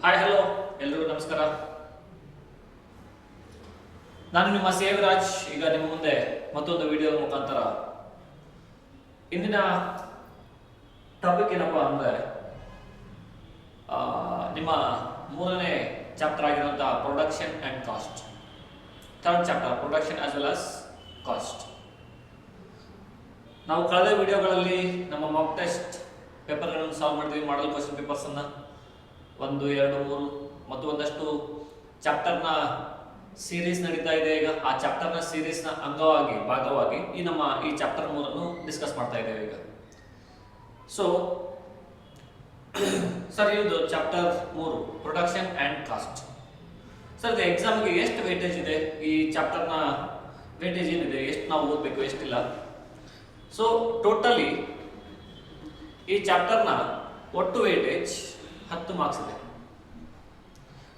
Hi hello ಎಲ್ರಿಗೂ ನಮಸ್ಕಾರ. ನಾನು ನಿಮ್ಮ ಸೇವರಾಜ್. ಈಗ ನಿಮ್ಮ ಮುಂದೆ ಮತ್ತೊಂದು ವಿಡಿಯೋ ಮುಖಾಂತರ ಇಂದಿನ ಟಾಪಿಕ್ ಏನಪ್ಪ ಅಂದರೆ ನಿಮ್ಮ ಮೂರನೇ ಚಾಪ್ಟರ್ ಆಗಿರುವಂತಹ production and cost. Third chapter production as well as cost. ನಾವು ಕಳೆದ ವಿಡಿಯೋಗಳಲ್ಲಿ ನಮ್ಮ ಮಾಕ್ ಟೆಸ್ಟ್ ಪೇಪರ್ಗಳನ್ನು ಸಾಲ್ವ್ ಮಾಡಿದ್ವಿ. ಮಾಡಲ್ ಕ್ವಶನ್ ಪೇಪರ್ಸನ್ನು 1, 2, 3 ಮತ್ತು ಒಂದಷ್ಟು ಚಾಪ್ಟರ್ನ ಸೀರೀಸ್ ನಡೀತಾ ಇದೆ. ಈಗ ಆ ಚಾಪ್ಟರ್ನ ಸೀರೀಸ್ನ ಭಾಗವಾಗಿ ಈ ಚಾಪ್ಟರ್ 3 ಡಿಸ್ಕಸ್ ಮಾಡ್ತಾ ಇದ್ದೇವೆ ಈಗ. ಸೊ ಸರ್, ಇದು chapter 3 production and cost. Sir, ಇದು ಎಕ್ಸಾಮ್ಗೆ ಎಷ್ಟು ವೇಟೇಜ್ ಇದೆ? ಈ ಚಾಪ್ಟರ್ನ ವೇಟೇಜ್ ಏನಿದೆ, ಎಷ್ಟು ನಾವು ಓದಬೇಕು, ಎಷ್ಟಿಲ್ಲ? ಸೊ ಟೋಟಲಿ ಈ ಚಾಪ್ಟರ್ನ ಒಟ್ಟು ವೇಟೇಜ್ 10 ಮಾರ್ಕ್ಸ್ ಇದೆ.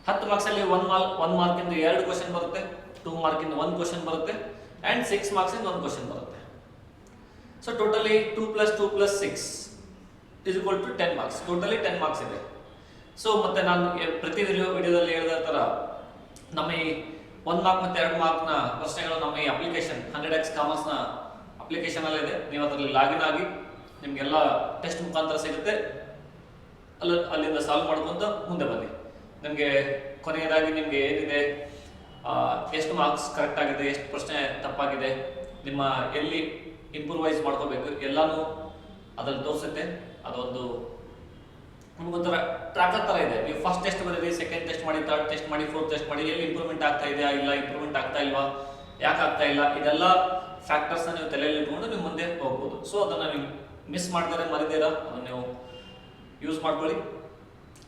10 ಮಾರ್ಕ್ಸಲ್ಲಿ 1 ಮಾರ್ಕಿಂದ 2 ಕ್ವಶನ್ ಬರುತ್ತೆ, 2 ಮಾರ್ಕಿಂದ 1 ಕ್ವಶನ್ ಬರುತ್ತೆ, ಆ್ಯಂಡ್ 6 ಮಾರ್ಕ್ಸಿಂದ 1 ಕ್ವಶನ್ ಬರುತ್ತೆ. So totally 2 + 2 + 6 = 10 marks. Totally 10 marks ಇದೆ. ಸೊ ಮತ್ತೆ ನಾನು ಪ್ರತಿ ವಿಡಿಯೋದಲ್ಲಿ ಹೇಳಿದ ಥರ ನಮ್ಮ ಈ 1 ಮಾರ್ಕ್ ಮತ್ತು 2 ಮಾರ್ಕ್ನ ಪ್ರಶ್ನೆಗಳು ನಮ್ಮ ಈ ಅಪ್ಲಿಕೇಶನ್ 100x ಕಾಮರ್ಸ್ನ ಅಪ್ಲಿಕೇಶನ್ ಇದೆ. ನೀವು ಅದರಲ್ಲಿ ಲಾಗಿನ್ ಆಗಿ ನಿಮಗೆಲ್ಲ ಟೆಸ್ಟ್ ಮುಖಾಂತರ ಸಿಗುತ್ತೆ. ಅಲ್ಲಿಂದ ಸಾಲ್ವ್ ಮಾಡ್ಕೊಂತ ಮುಂದೆ ಬನ್ನಿ. ನಿಮಗೆ ಕೊನೆಯದಾಗಿ ನಿಮಗೆ ಏನಿದೆ, ಎಷ್ಟು ಮಾರ್ಕ್ಸ್ ಕರೆಕ್ಟ್ ಆಗಿದೆ, ಎಷ್ಟು ಪ್ರಶ್ನೆ ತಪ್ಪಾಗಿದೆ, ನಿಮ್ಮ ಎಲ್ಲಿ ಇಂಪ್ರೂವೈಸ್ ಮಾಡ್ಕೋಬೇಕು ಎಲ್ಲನೂ ಅದ್ರಲ್ಲಿ ತೋರಿಸುತ್ತೆ. ಅದೊಂದು ನಿಮಗೊಂಥರ ಟ್ರ್ಯಾಕರ್ ಥರ ಇದೆ. ನೀವು ಫಸ್ಟ್ ಟೆಸ್ಟ್ ಬರೀರಿ, ಸೆಕೆಂಡ್ ಟೆಸ್ಟ್ ಮಾಡಿ, ಥರ್ಡ್ ಟೆಸ್ಟ್ ಮಾಡಿ, ಫೋರ್ತ್ ಟೆಸ್ಟ್ ಮಾಡಿ, ಎಲ್ಲಿ ಇಂಪ್ರೂವ್ಮೆಂಟ್ ಆಗ್ತಾ ಇದೆಯಾ, ಇಲ್ಲ ಇಂಪ್ರೂವ್ಮೆಂಟ್ ಆಗ್ತಾ ಇಲ್ವಾ, ಯಾಕೆ ಆಗ್ತಾ ಇಲ್ಲ, ಇದೆಲ್ಲ ಫ್ಯಾಕ್ಟರ್ಸ್ನ ನೀವು ತಲೆಯಲ್ಲಿ ಇಟ್ಕೊಂಡು ನೀವು ಮುಂದೆ ಹೋಗ್ಬೋದು. ಸೊ ಅದನ್ನು ನೀವು ಮಿಸ್ ಮಾಡ್ತಾರೆ, ಮರಿದೇರ ಅದನ್ನು ನೀವು ಯೂಸ್ ಮಾಡ್ಕೊಳ್ಳಿ.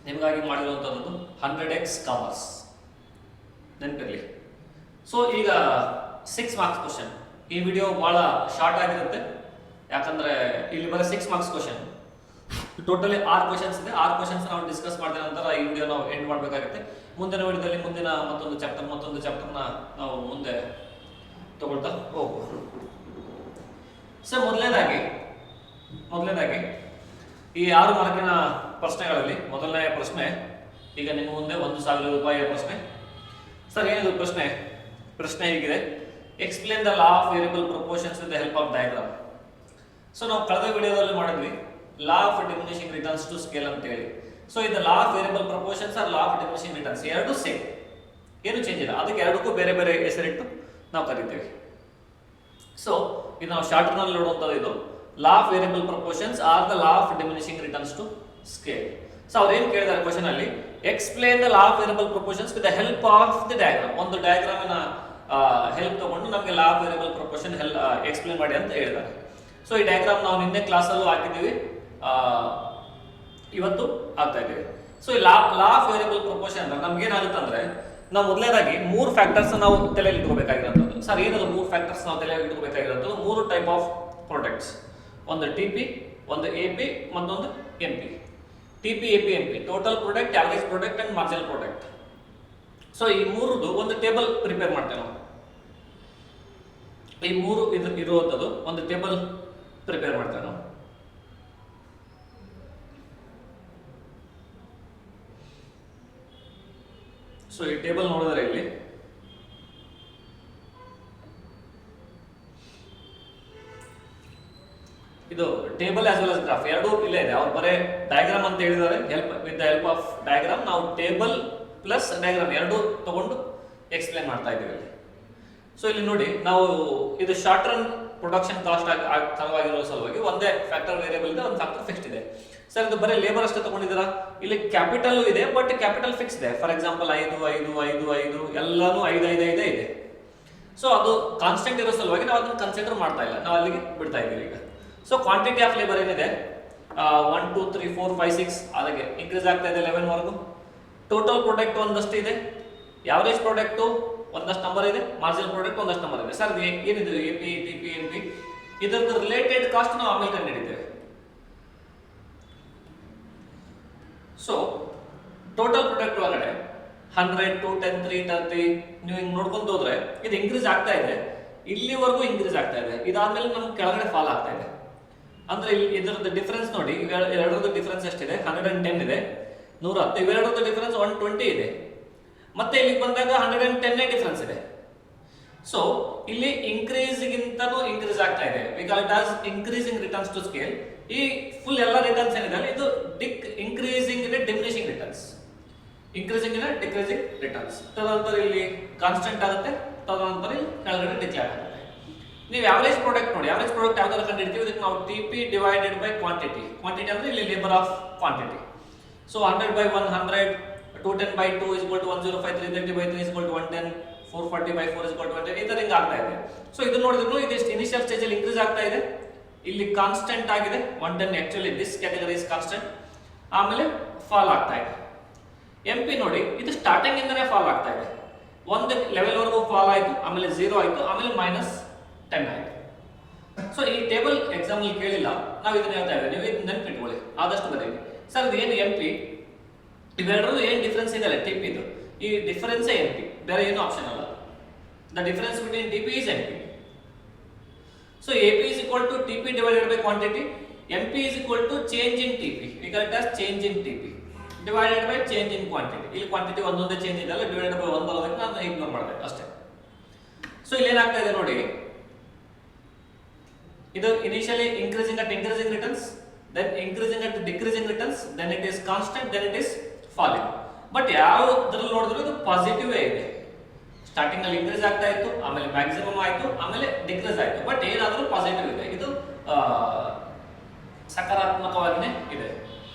ನಿಮಗಾಗಿ ಮಾಡಿರುವಂಥದ್ದು 100x ಕಾಮರ್ಸ್, ನೆನಪಿರಲಿ. ಸೊ ಈಗ 6 ಮಾರ್ಕ್ಸ್ ಕ್ವಶನ್. ಈ ವಿಡಿಯೋ ಭಾಳ ಶಾರ್ಟ್ ಆಗಿರುತ್ತೆ, ಯಾಕಂದರೆ ಇಲ್ಲಿ ಬರೀ 6 ಮಾರ್ಕ್ಸ್ ಕ್ವಶನ್. ಟೋಟಲಿ 6 ಕ್ವಶನ್ಸ್ ಇದೆ. 6 ಕ್ವಶನ್ಸ್ ನಾವು ಡಿಸ್ಕಸ್ ಮಾಡಿದ ನಂತರ ಈ ವಿಡಿಯೋ ನಾವು ಎಂಡ್ ಮಾಡಬೇಕಾಗುತ್ತೆ. ಮುಂದಿನ ವಿಡಿಯೋದಲ್ಲಿ ಮುಂದಿನ ಮತ್ತೊಂದು ಚಾಪ್ಟರ್ನ ನಾವು ಮುಂದೆ ತಗೊಳ್ತಾ ಹೋಗ್ಬೋದು. ಸೊ ಮೊದಲನೇದಾಗಿ ಈ 6 ಮಾರ್ಕಿನ ಪ್ರಶ್ನೆಗಳಲ್ಲಿ ಮೊದಲನೇ ಪ್ರಶ್ನೆ ಈಗ ನಿಮ್ಮ ಮುಂದೆ 1,000 ರೂಪಾಯಿಯ ಪ್ರಶ್ನೆ. ಸರ್, ಏನಿದು ಪ್ರಶ್ನೆ ಹೀಗಿದೆ: explain the law of variable proportions with the help of diagram. So ನಾವು ಕಳೆದ ವಿಡಿಯೋದಲ್ಲಿ ಮಾಡಿದ್ವಿ law of diminishing returns to scale ಅಂತ ಹೇಳಿ. ಸೊ ಇದು law of variable proportions or law of diminishing returns ಎರಡು ಸೇಮ್, ಏನು ಚೇಂಜ್ ಇಲ್ಲ. ಅದಕ್ಕೆ ಎರಡಕ್ಕೂ ಬೇರೆ ಬೇರೆ ಹೆಸರಿಟ್ಟು ನಾವು ಕರಿತೇವೆ. ಸೊ ಇದು ನಾವು ಶಾರ್ಟ್ನಲ್ಲಿ ನೋಡುವಂಥದ್ದು. ಇದು law of variable proportions or the law of diminishing returns to scale. So ಅವ್ರು ಏನು ಕೇಳಿದ್ದಾರೆ ಕ್ವಶನ್ ಅಲ್ಲಿ, explain the law of variable proportions with the help of the diagram. ಒಂದು ಡಯಾಗ್ರಾಮಿನ ಹೆಲ್ಪ್ ತಗೊಂಡು ನಮಗೆ law of variable proportion explain ಮಾಡಿ ಅಂತ ಹೇಳಿದ್ದಾರೆ. ಸೊ ಈ ಡಯಾಗ್ರಾಮ್ ನಾವು ನಿನ್ನೆ ಕ್ಲಾಸಲ್ಲೂ ಹಾಕಿದ್ದೀವಿ, ಇವತ್ತು ಆಗ್ತಾ ಇದ್ದೀವಿ. ಸೊ ಈ ಲಾ ಆಫ್ ವೇರಿಯಬಲ್ ಪ್ರಪೋರ್ಷನ್ ಅಂದ್ರೆ ನಮ್ಗೆ ಏನಾಗುತ್ತೆ ಅಂದ್ರೆ, ನಾವು ಮೊದಲನೇದಾಗಿ 3 ಫ್ಯಾಕ್ಟರ್ಸ್ ನಾವು ತಲೆಯಲ್ಲಿ ಇಟ್ಕೋಬೇಕಾಗಿರೋದು. ಸರ್, ಏನದು 3 ಫ್ಯಾಕ್ಟರ್ಸ್ ನಾವು ತಲೆಯಲ್ಲಿ ಇಟ್ಕೋಬೇಕಾಗಿರೋದು? 3 ಟೈಪ್ ಆಫ್ ಪ್ರಾಡಕ್ಟ್ಸ್, ಒಂದು TP, ಒಂದು AP, ಮತ್ತೊಂದು MP. TP, AP, MP total product, average product and marginal product. So ಈ 3ದು ಒಂದು ಟೇಬಲ್ ಪ್ರಿಪೇರ್ ಮಾಡ್ತೇವೆ ನಾವು. ಈ 3 ಇರುವಂಥದ್ದು ಒಂದು ಟೇಬಲ್ ಪ್ರಿಪೇರ್ ಮಾಡ್ತೇವೆ ನಾವು. ಸೊ ಈ ಟೇಬಲ್ ನೋಡಿದ್ರೆ ಇಲ್ಲಿ ಇದು table as well as graph ಎರಡೂ ಇಲ್ಲೇ ಇದೆ. ಅವ್ರು ಬರೇ ಡಯಾಗ್ರಾಮ್ ಅಂತ ಹೇಳಿದ್ದಾರೆ. With the help of diagram ನಾವು ಟೇಬಲ್ ಪ್ಲಸ್ ಡಯಾಗ್ರಾಮ್ ಎರಡೂ ತಗೊಂಡು ಎಕ್ಸ್ಪ್ಲೇನ್ ಮಾಡ್ತಾ ಇದ್ದೀವಿ. ಸೊ ಇಲ್ಲಿ ನೋಡಿ, ನಾವು ಇದು ಶಾರ್ಟ್ ರನ್ ಪ್ರೊಡಕ್ಷನ್ ಕಾಸ್ಟ್ ಆಗಿರೋ ಸಲುವಾಗಿ ಒಂದೇ ಫ್ಯಾಕ್ಟರ್ ವೇರಿಯಬಲ್ ಇದೆ, ಒಂದು ಫ್ಯಾಕ್ಟರ್ ಫಿಕ್ಸ್ಡ್ ಇದೆ. ಸರ್, ಇದು ಬರೀ ಲೇಬರ್ ಅಷ್ಟೇ ತಗೊಂಡಿದ್ದೀರಾ? ಇಲ್ಲಿ ಕ್ಯಾಪಿಟಲ್ ಇದೆ, ಬಟ್ ಕ್ಯಾಪಿಟಲ್ ಫಿಕ್ಸ್ ಇದೆ. ಫಾರ್ ಎಕ್ಸಾಂಪಲ್ 5, 5, 5, 5 ಎಲ್ಲಾನು 5, 5, 5 ಇದೆ. ಸೊ ಅದು ಕಾನ್ಸ್ಟೆಂಟ್ ಇರೋ ಸಲುವಾಗಿ ನಾವು ಅದನ್ನು ಕನ್ಸಿಡರ್ ಮಾಡ್ತಾ ಇಲ್ಲ, ನಾವು ಅಲ್ಲಿಗೆ ಬಿಡ್ತಾ ಇದ್ದೀವಿ ಈಗ. ಸೊ ಕ್ವಾಂಟಿಟಿ ಆಫ್ ಲೇಬರ್ ಏನಿದೆ 1, 2, 3, 4, 5, 6 ಅದಕ್ಕೆ ಇನ್ಕ್ರೀಸ್ ಆಗ್ತಾ ಇದೆ 11 ವರೆಗೂ. ಟೋಟಲ್ ಪ್ರಾಡಕ್ಟ್ ಒಂದಷ್ಟು ಇದೆ, ಯಾವರೇಜ್ ಪ್ರಾಡಕ್ಟ್ ಒಂದಷ್ಟು ನಂಬರ್ ಇದೆ, ಮಾರ್ಜಿನಲ್ ಪ್ರಾಡಕ್ಟ್ ಒಂದಷ್ಟು ನಂಬರ್ ಇದೆ. ಸರ್, ಏನಿದೆ AP, TP, MP ಇದರದ್ದು ರಿಲೇಟೆಡ್ ಕಾಸ್ಟ್ ನಾವು ಆಮೇಲೆ ಕಂಡುಹಿಡಿತೇವೆ. ಸೊ ಟೋಟಲ್ ಪ್ರಾಡಕ್ಟ್ ಒಳಗಡೆ 100, 2, 10, 3, 30 ನೀವು ಹಿಂಗೆ ನೋಡ್ಕೊಂಡು ಹೋದ್ರೆ ಇದು ಇನ್ಕ್ರೀಸ್ ಆಗ್ತಾ ಇದೆ, ಇಲ್ಲಿವರೆಗೂ ಇನ್ಕ್ರೀಸ್ ಆಗ್ತಾ ಇದೆ. ಇದಾದ್ಮೇಲೆ ನಮ್ಗೆ ಕೆಳಗಡೆ ಫಾಲ್ ಆಗ್ತಾ ಇದೆ. ಅಂದ್ರೆ ಇದರದ್ದು ಡಿಫರೆನ್ಸ್ ನೋಡಿ, ಎರಡರದ್ದು ಡಿಫರೆನ್ಸ್ ಎಷ್ಟಿದೆ? 110 ಇದೆ. 110, ಇವೆರಡರದ್ದು ಡಿಫರೆನ್ಸ್ 120 ಇದೆ. ಮತ್ತೆ ಇಲ್ಲಿ ಬಂದಾಗ 110 ಡಿಫರೆನ್ಸ್ ಇದೆ. ಸೊ ಇಲ್ಲಿ ಇನ್ಕ್ರೀಸ್ಗಿಂತನೂ ಇನ್ಕ್ರೀಸ್ ಆಗ್ತಾ ಇದೆ, we call it as increasing returns to scale. ಈ ಫುಲ್ ಎಲ್ಲ ರಿಟರ್ನ್ಸ್ ಏನಿದೆ ಇದು ಇನ್ಕ್ರೀಸಿಂಗ್ ಇದೆ ಡಿಮಿನಿಷಿಂಗ್ ರಿಟರ್ನ್ಸ್, ಇನ್ಕ್ರೀಸಿಂಗ್ ಇದೆ ಡಿಕ್ರೀಸಿಂಗ್ ರಿಟರ್ನ್ಸ್. ತದನಂತರ ಇಲ್ಲಿ ಕಾನ್ಸ್ಟೆಂಟ್ ಆಗುತ್ತೆ, ತದನಂತರ ಇಲ್ಲಿ ಕೆಳಗಡೆ ಡಿಕ್ಲೇರ್ ಆಗುತ್ತೆ. ನೀವು ಆವರೇಜ್ ಪ್ರಾಡಕ್ಟ್ ನೋಡಿ, ಆವರೇಜ್ ಪ್ರಾಡಕ್ಟ್ ಯಾವ್ದಾರ ಕಂಡಿಡ್ತೀವಿ, ಇದಕ್ಕೆ ನಾವು TP divided by quantity. Quantity ಅಂದ್ರೆ ಇಲ್ಲಿ labour of quantity. So 100 by 100, 210 by 2 is equal to 105, 330 by 3 is equal to 110, 440 by 4 is equal to 110. ಈ ತರ ಹಿಂಗೆ ಆಗ್ತಾ ಇದೆ. ಸೊ ಇದು ನೋಡಿದ್ರು ಇದಿಷ್ಟು ಇನಿಷಿಯಲ್ ಸ್ಟೇಜ್ ಅಲ್ಲಿ ಇನ್ಕ್ರೀಸ್ ಆಗ್ತಾ ಇದೆ, ಇಲ್ಲಿ ಕಾನ್ಸ್ಟೆಂಟ್ ಆಗಿದೆ 110, actually this category is constant. ಆಮೇಲೆ ಫಾಲ್ ಆಗ್ತಾ ಇದೆ. MP ನೋಡಿ ಇದು ಸ್ಟಾರ್ಟಿಂಗ್ ಇಂದನೇ ಫಾಲ್ ಆಗ್ತಾ ಇದೆ, ಒಂದು ಲೆವೆಲ್ ವರೆಗೂ ಫಾಲ್ ಆಯ್ತು, ಆಮೇಲೆ 0 ಆಯ್ತು, ಆಮೇಲೆ -10 ಆಯ್ತು. ಸೊ ಈ ಟೇಬಲ್ ಎಕ್ಸಾಮ್ ಅಲ್ಲಿ ಕೇಳಿಲ್ಲ, ನಾವು ಇದನ್ನ ಹೇಳ್ತಾ ಇದ್ದೇವೆ, ನೀವು ಇದನ್ನ ನೆನಪಿಟ್ಕೊಳ್ಳಿ, ಆದಷ್ಟು ಬರೀರಿ. ಸರ್ ಇದು ಏನು MP, ಇವೆರಡರದ್ದು ಏನು ಡಿಫರೆನ್ಸ್ ಇದೆ ಅಲ್ಲ TP ಇದು, ಈ ಡಿಫರೆನ್ಸ್ MP, ಬೇರೆ ಏನು ಆಪ್ಷನ್ ಅಲ್ಲ. The difference between TP is MP. So AP is equal to TP divided by quantity, MP is equal to change in TP, we call it as change in TP divided by change in quantity. ಇಲ್ಲಿ quantity ಒಂದೊಂದೇ change ಇದೆ ಅಲ್ಲ, divided by 1 ಬರೋದಕ್ಕೆ ನಾನು ignore ಮಾಡಬೇಕು ಅಷ್ಟೇ. So ಇಲ್ಲಿ ಏನಾಗ್ತಾ ಇದೆ ನೋಡಿ, ಇದು initially increasing at increasing returns, then increasing at decreasing returns, then it is constant, then it is falling. But ಯಾವುದ್ರಲ್ಲಿ ನೋಡಿದ್ರು ಇದು ಪಾಸಿಟಿವ್ ಇದೆ. ಸ್ಟಾರ್ಟಿಂಗ್ ಅಲ್ಲಿ ಇನ್ಕ್ರೀಸ್ ಆಗ್ತಾ ಇತ್ತು, ಆಮೇಲೆ ಮ್ಯಾಕ್ಸಿಮಮ್ ಆಯ್ತು, ಆಮೇಲೆ ಡಿಕ್ರೀಸ್ ಆಯ್ತು, ಬಟ್ ಏನಾದರೂ ಪಾಸಿಟಿವ್ ಇದೆ, ಇದು ಸಕಾರಾತ್ಮಕವಾಗಿನೇ ಇದೆ.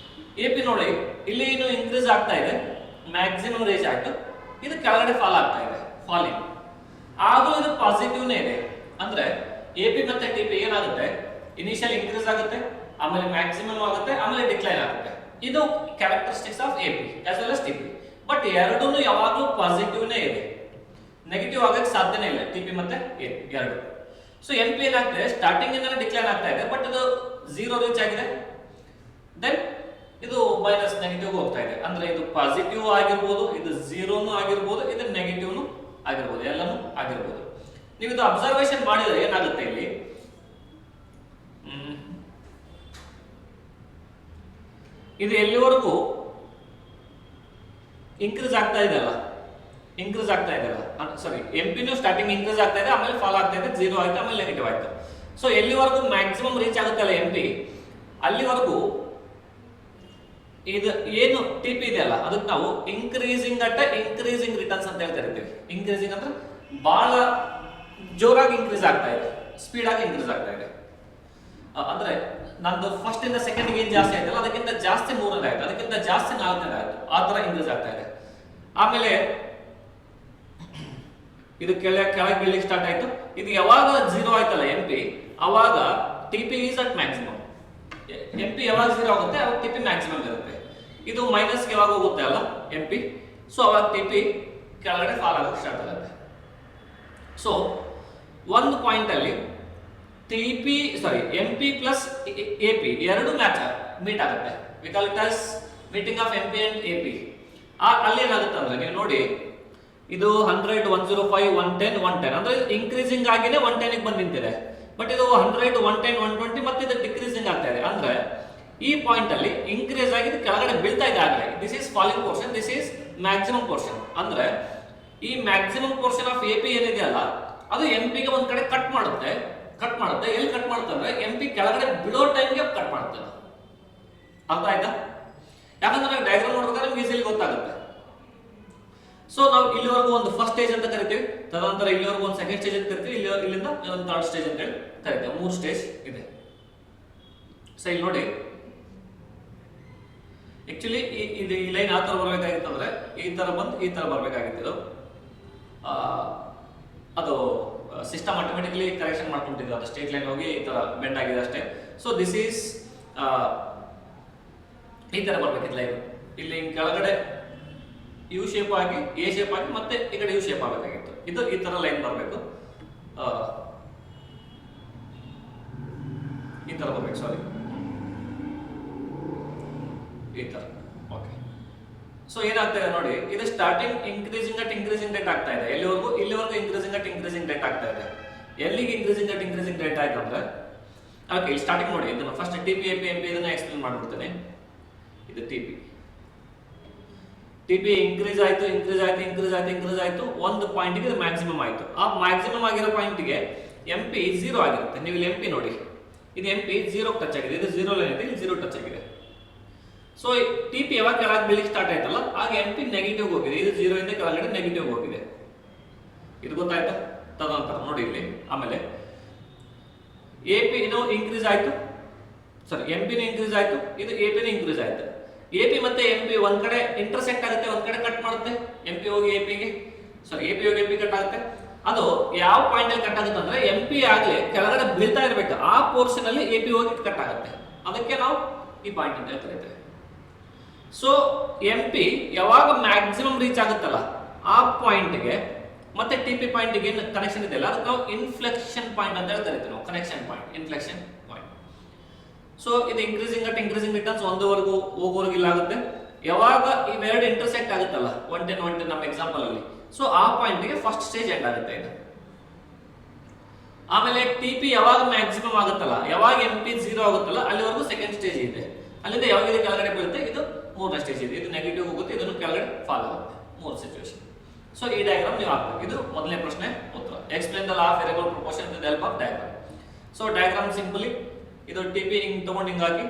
AP ನೋಡಿ ಇಲ್ಲಿ ಏನು ಇನ್ಕ್ರೀಸ್ ಆಗ್ತಾ ಇದೆ, ಮ್ಯಾಕ್ಸಿಮಮ್ ರೀಚ್ ಆಯ್ತು, ಇದು ಕೆಳಗಡೆ ಫಾಲ್ ಆಗ್ತಾ ಇದೆ, ಫಾಲಿಂಗ್. ಆದ್ರೂ ಇದು ಪಾಸಿಟಿವ್ನೇ ಇದೆ. ಅಂದ್ರೆ AP ಮತ್ತೆ TP ಏನಾಗುತ್ತೆ, ಇನಿಷಿಯಲ್ ಇನ್ಕ್ರೀಸ್ ಆಗುತ್ತೆ, ಆಮೇಲೆ ಮ್ಯಾಕ್ಸಿಮಮ್ ಆಗುತ್ತೆ, ಆಮೇಲೆ ಡಿಕ್ಲೈನ್ ಆಗುತ್ತೆ. ಇದು characteristics of AP as well as TP. But ಎರಡೂ ಯಾವಾಗಲೂ ಪಾಸಿಟಿವ್ನೇ ಇದೆ, ನೆಗೆಟಿವ್ ಆಗಕ್ಕೆ ಸಾಧ್ಯನೇ ಇಲ್ಲ TP ಮತ್ತೆ AP ಎರಡು. ಸೊ MP ಏನಾಗ್ತದೆ, ಸ್ಟಾರ್ಟಿಂಗ್ ಇಂದನೇ ಡಿಕ್ಲೈನ್ ಆಗ್ತಾ ಇದೆ, ಬಟ್ ಇದು 0 ರೀಚ್ ಆಗಿದೆ, ದೆನ್ ಇದು ಮೈನಸ್ ನೆಗೆಟಿವ್ ಹೋಗ್ತಾ ಇದೆ. ಅಂದ್ರೆ ಇದು ಪಾಸಿಟಿವ್ ಆಗಿರ್ಬೋದು, ಇದು 0 ಆಗಿರ್ಬೋದು, ಇದು ನೆಗೆಟಿವ್ ಆಗಿರ್ಬೋದು, ಎಲ್ಲನೂ ಆಗಿರ್ಬೋದು. ನೀವು ಇದು ಅಬ್ಸರ್ವೇಷನ್ ಮಾಡಿದ್ರೆ ಏನಾಗುತ್ತೆ, ಇಲ್ಲಿ ಇದು ಎಲ್ಲಿವರೆಗೂ ಇನ್ಕ್ರೀಸ್ ಆಗ್ತಾ ಇದೆ ಅಲ್ಲ, ಇನ್ಕ್ರೀಸ್ ಆಗ್ತಾ ಇದೆ ಅಲ್ಲ, ಸಾರಿ MP ಸ್ಟಾರ್ಟಿಂಗ್ ಇನ್ಕ್ರೀಸ್ ಆಗ್ತಾ ಇದೆ, ಆಮೇಲೆ ಫಾಲ್ ಆಗ್ತಾ ಇದೆ, 0 ಆಯ್ತು, ಆಮೇಲೆ ನೆಗೆಟಿವ್ ಆಯ್ತು. ಸೊ ಎಲ್ಲಿವರೆಗೂ ಮ್ಯಾಕ್ಸಿಮಮ್ ರೀಚ್ ಆಗುತ್ತಲ್ಲ MP, ಅಲ್ಲಿವರೆಗೂ ಇದು ಏನು TP ಇದೆ ಅಲ್ಲ, ಅದಕ್ಕೆ ನಾವು ಇನ್ಕ್ರೀಸಿಂಗ್ ಅಟ್ ಇನ್ಕ್ರೀಸಿಂಗ್ ರಿಟರ್ನ್ಸ್ ಅಂತ ಹೇಳ್ತಾ ಇರ್ತೀವಿ. ಇನ್ಕ್ರೀಸಿಂಗ್ ಅಂದ್ರೆ ಬಹಳ ಜೋರಾಗಿ ಇನ್ಕ್ರೀಸ್ ಆಗ್ತಾ ಇದೆ, ಸ್ಪೀಡ್ ಆಗಿ ಇನ್ಕ್ರೀಸ್ ಆಗ್ತಾ ಇದೆ. ಅಂದ್ರೆ ನಂದು ಫಸ್ಟ್ ಇಂದ ಸೆಕೆಂಡ್ ಏನ್ ಜಾಸ್ತಿ ಆಯ್ತಲ್ಲ, ಅದಕ್ಕಿಂತ ಜಾಸ್ತಿ 3ನೇ ಆಯ್ತು, ಅದಕ್ಕಿಂತ ಜಾಸ್ತಿ 4ನೇ ಆಯ್ತು, ಆ ತರ ಇನ್ಕ್ರೀಸ್ ಆಗ್ತಾ ಇದೆ. ಆಮೇಲೆ ಇದು ಕೆಳಗೆ ಬೀಳಲಿಕ್ಕೆ ಸ್ಟಾರ್ಟ್ ಆಯ್ತು. ಇದು ಯಾವಾಗ 0 ಆಯ್ತಲ್ಲ MP, ಅವಾಗ TP is at maximum. MP ಯಾವಾಗ 0 ಆಗುತ್ತೆ ಅವಾಗ TP ಮ್ಯಾಕ್ಸಿಮಮ್ ಇರುತ್ತೆ. ಇದು ಮೈನಸ್ ಯಾವಾಗ ಹೋಗುತ್ತೆ ಅಲ್ಲ MP, ಸೊ ಅವಾಗ TP ಕೆಳಗಡೆ ಫಾಲ್ ಆಗೋಕೆ ಸ್ಟಾರ್ಟ್ ಆಗುತ್ತೆ. ಸೊ ಒಂದು ಪಾಯಿಂಟ್ ಅಲ್ಲಿ MP ಪ್ಲಸ್ AP ಎರಡು ಮೀಟ್ ಆಗುತ್ತೆ, V call it as meeting of MP and AP. ಅಲ್ಲಿ ಏನಾಗುತ್ತೆ ಅಂದ್ರೆ ನೀವು ನೋಡಿ, ಇದು 100, 105, 110, 110 ಅಂದ್ರೆ ಇನ್ಕ್ರೀಸಿಂಗ್ ಆಗಿನೇ 110 ಗೆ ಬಂದು ನಿಂತಿದೆ. ಬಟ್ ಇದು 100, 110, 120 ಮತ್ತೆ ಇದು ಡಿಕ್ರೀಸಿಂಗ್ ಆಗ್ತಾ ಇದೆ. ಅಂದ್ರೆ ಈ ಪಾಯಿಂಟ್ ಅಲ್ಲಿ ಇನ್ಕ್ರೀಸ್ ಆಗಿ ಕೆಳಗಡೆ ಬೀಳ್ತಾ ಇದೆ ಆಗಲೇ. This is falling portion, this is maximum portion. ಅಂದ್ರೆ ಈ ಮ್ಯಾಕ್ಸಿಮಮ್ ಪೋರ್ಷನ್ ಆಫ್ AP ಏನಿದೆ ಅಲ್ಲ, ಅದು MP ಗೆ ಒಂದ್ ಕಡೆ ಕಟ್ ಮಾಡುತ್ತೆ. ಎಲ್ಲಿ ಕಟ್ ಮಾಡುತ್ತೆ ಅಂದ್ರೆ MP ಕೆಳಗಡೆ ಬಿಡೋ ಟೈಮ್ಗೆ ಕಟ್ ಮಾಡುತ್ತೆ. ಅರ್ಥ ಆಯ್ತಾ? ಯಾಕಂದ್ರೆ ಡಯಾಗ್ರಾಮ್ ನೋಡ್ಬೇಕಾದ್ರೆ ನಿಮ್ಗೆ ಈಸಿಲಿ ಗೊತ್ತಾಗುತ್ತೆ. ಸೊ ನಾವು ಇಲ್ಲಿವರೆಗೂ ಒಂದು ಫಸ್ಟ್ ಸ್ಟೇಜ್ ಅಂತ ಕರಿತೀವಿ, ತದನಂತರ ಇಲ್ಲಿವರೆಗೂ ಒಂದು ಸೆಕೆಂಡ್ ಸ್ಟೇಜ್ ಅಂತ ಕರಿತೀವಿ, ಇಲ್ಲಿಂದ ಒಂದು ಥರ್ಡ್ ಸ್ಟೇಜ್ ಅಂತ ಹೇಳಿ ಕರಿತೀವಿ. 3 ಸ್ಟೇಜ್ ಇದೆ. ಸೊ ಇಲ್ಲಿ ನೋಡಿ, ಆಕ್ಚುಲಿ ಇದು ಈ ಲೈನ್ ಯಾವ ತರ ಬರಬೇಕಾಗಿತ್ತು ಅಂದ್ರೆ ಈ ತರ ಬಂದು ಈ ತರ ಬರಬೇಕಾಗಿತ್ತು. ಅದು ಸಿಸ್ಟಮ್ ಆಟೋಮೆಟಿಕಲಿ ಕರೆಕ್ಷನ್ ಮಾಡ್ಕೊಂಡಿದ್ದು, ಅದು ಸ್ಟ್ರೇಟ್ ಲೈನ್ ಹೋಗಿ ಈ ತರ ಬೆಂಡ್ ಆಗಿದೆ ಅಷ್ಟೇ. ಸೊ ದಿಸ್ ಈಸ್ ಈ ತರ ಬರ್ಬೇಕಿತ್ತು ಲೈನ್. ಇಲ್ಲಿ ಕೆಳಗಡೆ ಯು ಶೇಪ್ ಆಗಿ ಎ ಶೇಪ್ ಆಗಿ ಮತ್ತೆ ಈ ಕಡೆ ಯು ಶೇಪ್ ಆಗಬೇಕಾಗಿತ್ತು. ಇದು ಈ ತರ ಲೈನ್ ಬರಬೇಕು, ಈ ತರ ಬರ್ಬೇಕು, ಸಾರಿ ಈ ತರ. ಓಕೆ, ಸೊ ಏನಾಗ್ತಾ ಇದೆ ನೋಡಿ, ಇದು starting increasing at increasing rate ಆಗ್ತಾ ಇದೆ. ಇಲ್ಲಿವರೆಗೂ ಇನ್ಕ್ರೀಸಿಂಗ್ ಅಟ್ ಇನ್ಕ್ರೀಸಿಂಗ್ ರೇಟ್ ಆಗ್ತಾ ಇದೆ. ಎಲ್ಲಿಗೆ ಇನ್ಕ್ರೀಸಿಂಗ್ ಅಟ್ ಇನ್ಕ್ರೀಸಿಂಗ್ ರೇಟ್ ಆಯ್ತು ಅಂದ್ರೆ, ಓಕೆ ಇಲ್ಲಿ ಸ್ಟಾರ್ಟಿಂಗ್ ನೋಡಿ, ಇದನ್ನ ಫಸ್ಟ್ TP AP MP ಇದನ್ನ ಎಕ್ಸ್ಪ್ಲೇನ್ ಮಾಡ್ಬಿಡ್ತೇನೆ. ಇದು TP, ಟಿ ಪಿ ಇನ್ಕ್ರೀಸ್ ಆಯ್ತು ಒಂದು ಪಾಯಿಂಟ್ಗೆ ಇದು ಮ್ಯಾಕ್ಸಿಮಮ್ ಆಯಿತು. ಆ ಮ್ಯಾಕ್ಸಿಮಮ್ ಆಗಿರೋ ಪಾಯಿಂಟ್ಗೆ ಎಂ ಪಿ 0 ಆಗಿರುತ್ತೆ. ನೀವು ಇಲ್ಲಿ ಎಂ ಪಿ ನೋಡಿ, ಇದು ಎಂ ಪಿ 0 ಟಚ್ ಆಗಿದೆ, ಇದು 0 ಲೈನ್ ಇದೆ, ಇಲ್ಲಿ 0 ಟಚ್ ಆಗಿದೆ. ಸೊ ಟಿ ಪಿ ಯಾವಾಗ ಕೆಳಗೆ ಬೀಳಿಗೆ ಸ್ಟಾರ್ಟ್ ಆಯ್ತಲ್ಲ ಆಗ ಎಂ ಪಿ ನೆಗೆಟಿವ್ ಹೋಗಿದೆ, ಇದು 0 ಇಂದ ಕೆಳಗಡೆ ನೆಗೆಟಿವ್ ಹೋಗಿದೆ. ಇದು ಗೊತ್ತಾಯ್ತಾ? ತದನಂತರ ನೋಡಿ ಇಲ್ಲಿ ಆಮೇಲೆ ಎ ಪಿ ಇನ್ಕ್ರೀಸ್ ಆಯ್ತು, ಸಾರಿ ಎಂ ಪಿನೂ ಇನ್ಕ್ರೀಸ್ ಆಯ್ತು, ಇದು ಎ ಪಿನೂ ಇನ್ಕ್ರೀಸ್ ಆಯ್ತು. ಎ ಪಿ ಮತ್ತೆ ಎಂ ಪಿ ಒಂದ್ ಕಡೆ ಇಂಟರ್ಸೆಕ್ಟ್ ಆಗುತ್ತೆ, ಒಂದ್ ಕಡೆ ಕಟ್ ಮಾಡುತ್ತೆ. ಎಂ ಪಿ ಹೋಗಿ ಎ ಪಿಗೆ, ಸಾರಿ ಎ ಪಿ ಹೋಗಿ ಎಂ ಪಿ ಕಟ್ ಆಗುತ್ತೆ. ಅದು ಯಾವ ಪಾಯಿಂಟ್ ಅಲ್ಲಿ ಕಟ್ ಆಗುತ್ತೆ ಅಂದ್ರೆ ಎಂ ಪಿ ಆಗ್ಲಿ ಕೆಳಗಡೆ ಬೀಳ್ತಾ ಇರಬೇಕು, ಆ ಪೋರ್ಷನ್ ಅಲ್ಲಿ ಎ ಪಿ ಹೋಗಿ ಕಟ್ ಆಗುತ್ತೆ. ಅದಕ್ಕೆ ನಾವು ಈ ಪಾಯಿಂಟ್ ಅಂತ ಕರೀತೇವೆ. ಸೊ ಎಂ ಪಿ ಯಾವಾಗ ಮ್ಯಾಕ್ಸಿಮಮ್ ರೀಚ್ ಆಗುತ್ತಲ್ಲ ಆ ಪಾಯಿಂಟ್ಗೆ ಮತ್ತೆ ಟಿ ಪಿ ಪಾಯಿಂಟ್ಗೆ ಏನು ಕನೆಕ್ಷನ್ ಇದೆಯಲ್ಲ ಅದಕ್ಕೆ ನಾವು ಇನ್ಫ್ಲೆಕ್ಷನ್ ಪಾಯಿಂಟ್ ಅಂತ ಹೇಳಿ ಕರಿತೀವಿ ನಾವು. Connection point, inflection point. So ಇದು ಇಂಕ್ರೀಸಿಂಗ್ ರಿಟರ್ನ್ಸ್ ಒಂದವರೆಗೂ ಹೋಗೋವರೆಗೂ ಇಲ್ಲ ಆಗುತ್ತೆ. ಯಾವಾಗ ಇವೆರಡು ಇಂಟರ್ಸೆಕ್ಟ್ ಆಗುತ್ತಲ್ಲ 110 ನಮ್ಮ ಎಕ್ಸಾಂಪಲ್ ಅಲ್ಲಿ, ಸೊ ಆ ಪಾಯಿಂಟ್ಗೆ ಫಸ್ಟ್ ಸ್ಟೇಜ್ ಎಂಡ್ ಆಗುತ್ತೆ ಇದು. ಆಮೇಲೆ ಟಿ ಪಿ ಯಾವಾಗ ಮ್ಯಾಕ್ಸಿಮಮ್ ಆಗುತ್ತಲ್ಲ, ಯಾವಾಗ ಎಂ ಪಿ 0 ಆಗುತ್ತಲ್ಲ ಅಲ್ಲಿವರೆಗೂ ಸೆಕೆಂಡ್ ಸ್ಟೇಜ್ ಇದೆ. ಅಲ್ಲಿಂದ ಯಾವಾಗ ಇದು ಕೆಳಗಡೆ ಬೀಳುತ್ತೆ ಇದು ಮೂರನೇ ಸ್ಟೇಜ್ ಇದೆ. ಇದು ನೆಗೆಟಿವ್ ಹೋಗುತ್ತೆ, ಇದನ್ನು ಕೆಳಗಡೆ ಫಾಲ್ ಆಗುತ್ತೆ, ಮೂರು ಸಿಚುವೇಶನ್. ಸೊ ಈ ಡಯಾಗ್ರಾಮ್ ನೀವು ಹಾಕಬೇಕು. ಇದು ಮೊದಲನೇ ಪ್ರಶ್ನೆ ಉತ್ತರ. Explain the law of variable proportion with the help of diagram. So diagram simply ಇದು ಟಿ ಪಿ ಹಿಂಗ್ ತಗೊಂಡು ಹಿಂಗಾಗಿ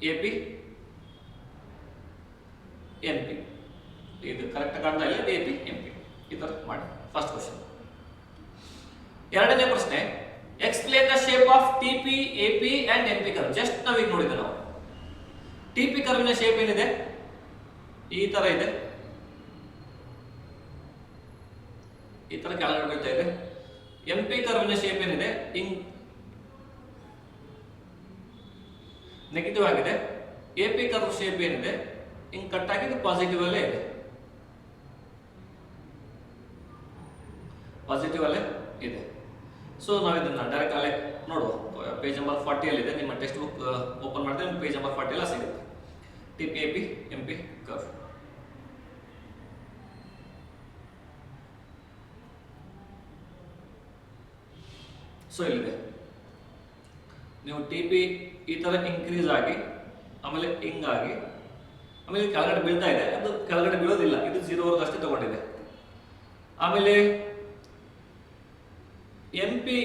ಎ ಪಿ ಎಂ ಪಿ, ಇದು ಕರೆಕ್ಟ್ ಕಾಣ್ತಾ ಇಲ್ಲ, ಎ ಪಿ ಎಂ ಪಿ ಈ ತರ ಮಾಡಿ. First question. ಎರಡನೇ ಪ್ರಶ್ನೆ, explain the shape of T P A P and M P curve. Just ನಾವೀಗ ನೋಡಿದ್ದೆ ನಾವು ಟಿ ಪಿ ಕರ್ವಿನ ಶೇಪ್ ಏನಿದೆ ಈ ತರ ಇದೆ, ಈ ತರ ಕೆಳಗಡೆ ಬೀಳ್ತಾ ಇದೆ. ಎಂ ಪಿ ಕರ್ವಿನ ಶೇಪ್ ಏನಿದೆ ಹಿಂಗ್ ನೆಗೆಟಿವ್ ಆಗಿದೆ. ಎ ಪಿ ಕರ್ವ್ ಶೇಪ್ ಏನಿದೆ ಹಿಂಗ್ ಕಟ್ ಆಗಿ ಪಾಸಿಟಿವ್ ಅಲ್ಲೇ ಇದೆ, ಪಾಸಿಟಿವ್ ಅಲ್ಲೇ ಇದೆ. ಸೊ ನಾವು ಇದನ್ನ ಡೈರೆಕ್ಟ್ ಅಲ್ಲೇ ನೋಡುವ. ಪೇಜ್ ನಂಬರ್ 40 ಅಲ್ಲಿ ಇದೆ, ನಿಮ್ಮ ಟೆಕ್ಸ್ಟ್ ಬುಕ್ ಓಪನ್ ಮಾಡಿದ್ರೆ ನಿಮ್ಗೆ ಪೇಜ್ ನಂಬರ್ 40 ಎಲ್ಲ ಸಿಗುತ್ತೆ. T P A P M P curve. So ಇಲ್ಲಿದೆ, ನೀವು ಟಿ ಪಿ ಈ ತರ ಇನ್ಕ್ರೀಸ್ ಆಗಿ ಆಮೇಲೆ ಹಿಂಗಾಗಿ ಆಮೇಲೆ ಕೆಳಗಡೆ ಬೀಳ್ತಾ ಇದೆ, ಅದು ಕೆಳಗಡೆ ಬೀಳೋದಿಲ್ಲ, ಇದು 0 ವರೆಗೂ ಅಷ್ಟೇ ತಗೊಂಡಿದೆ. ಆಮೇಲೆ ಎಂ ಪಿ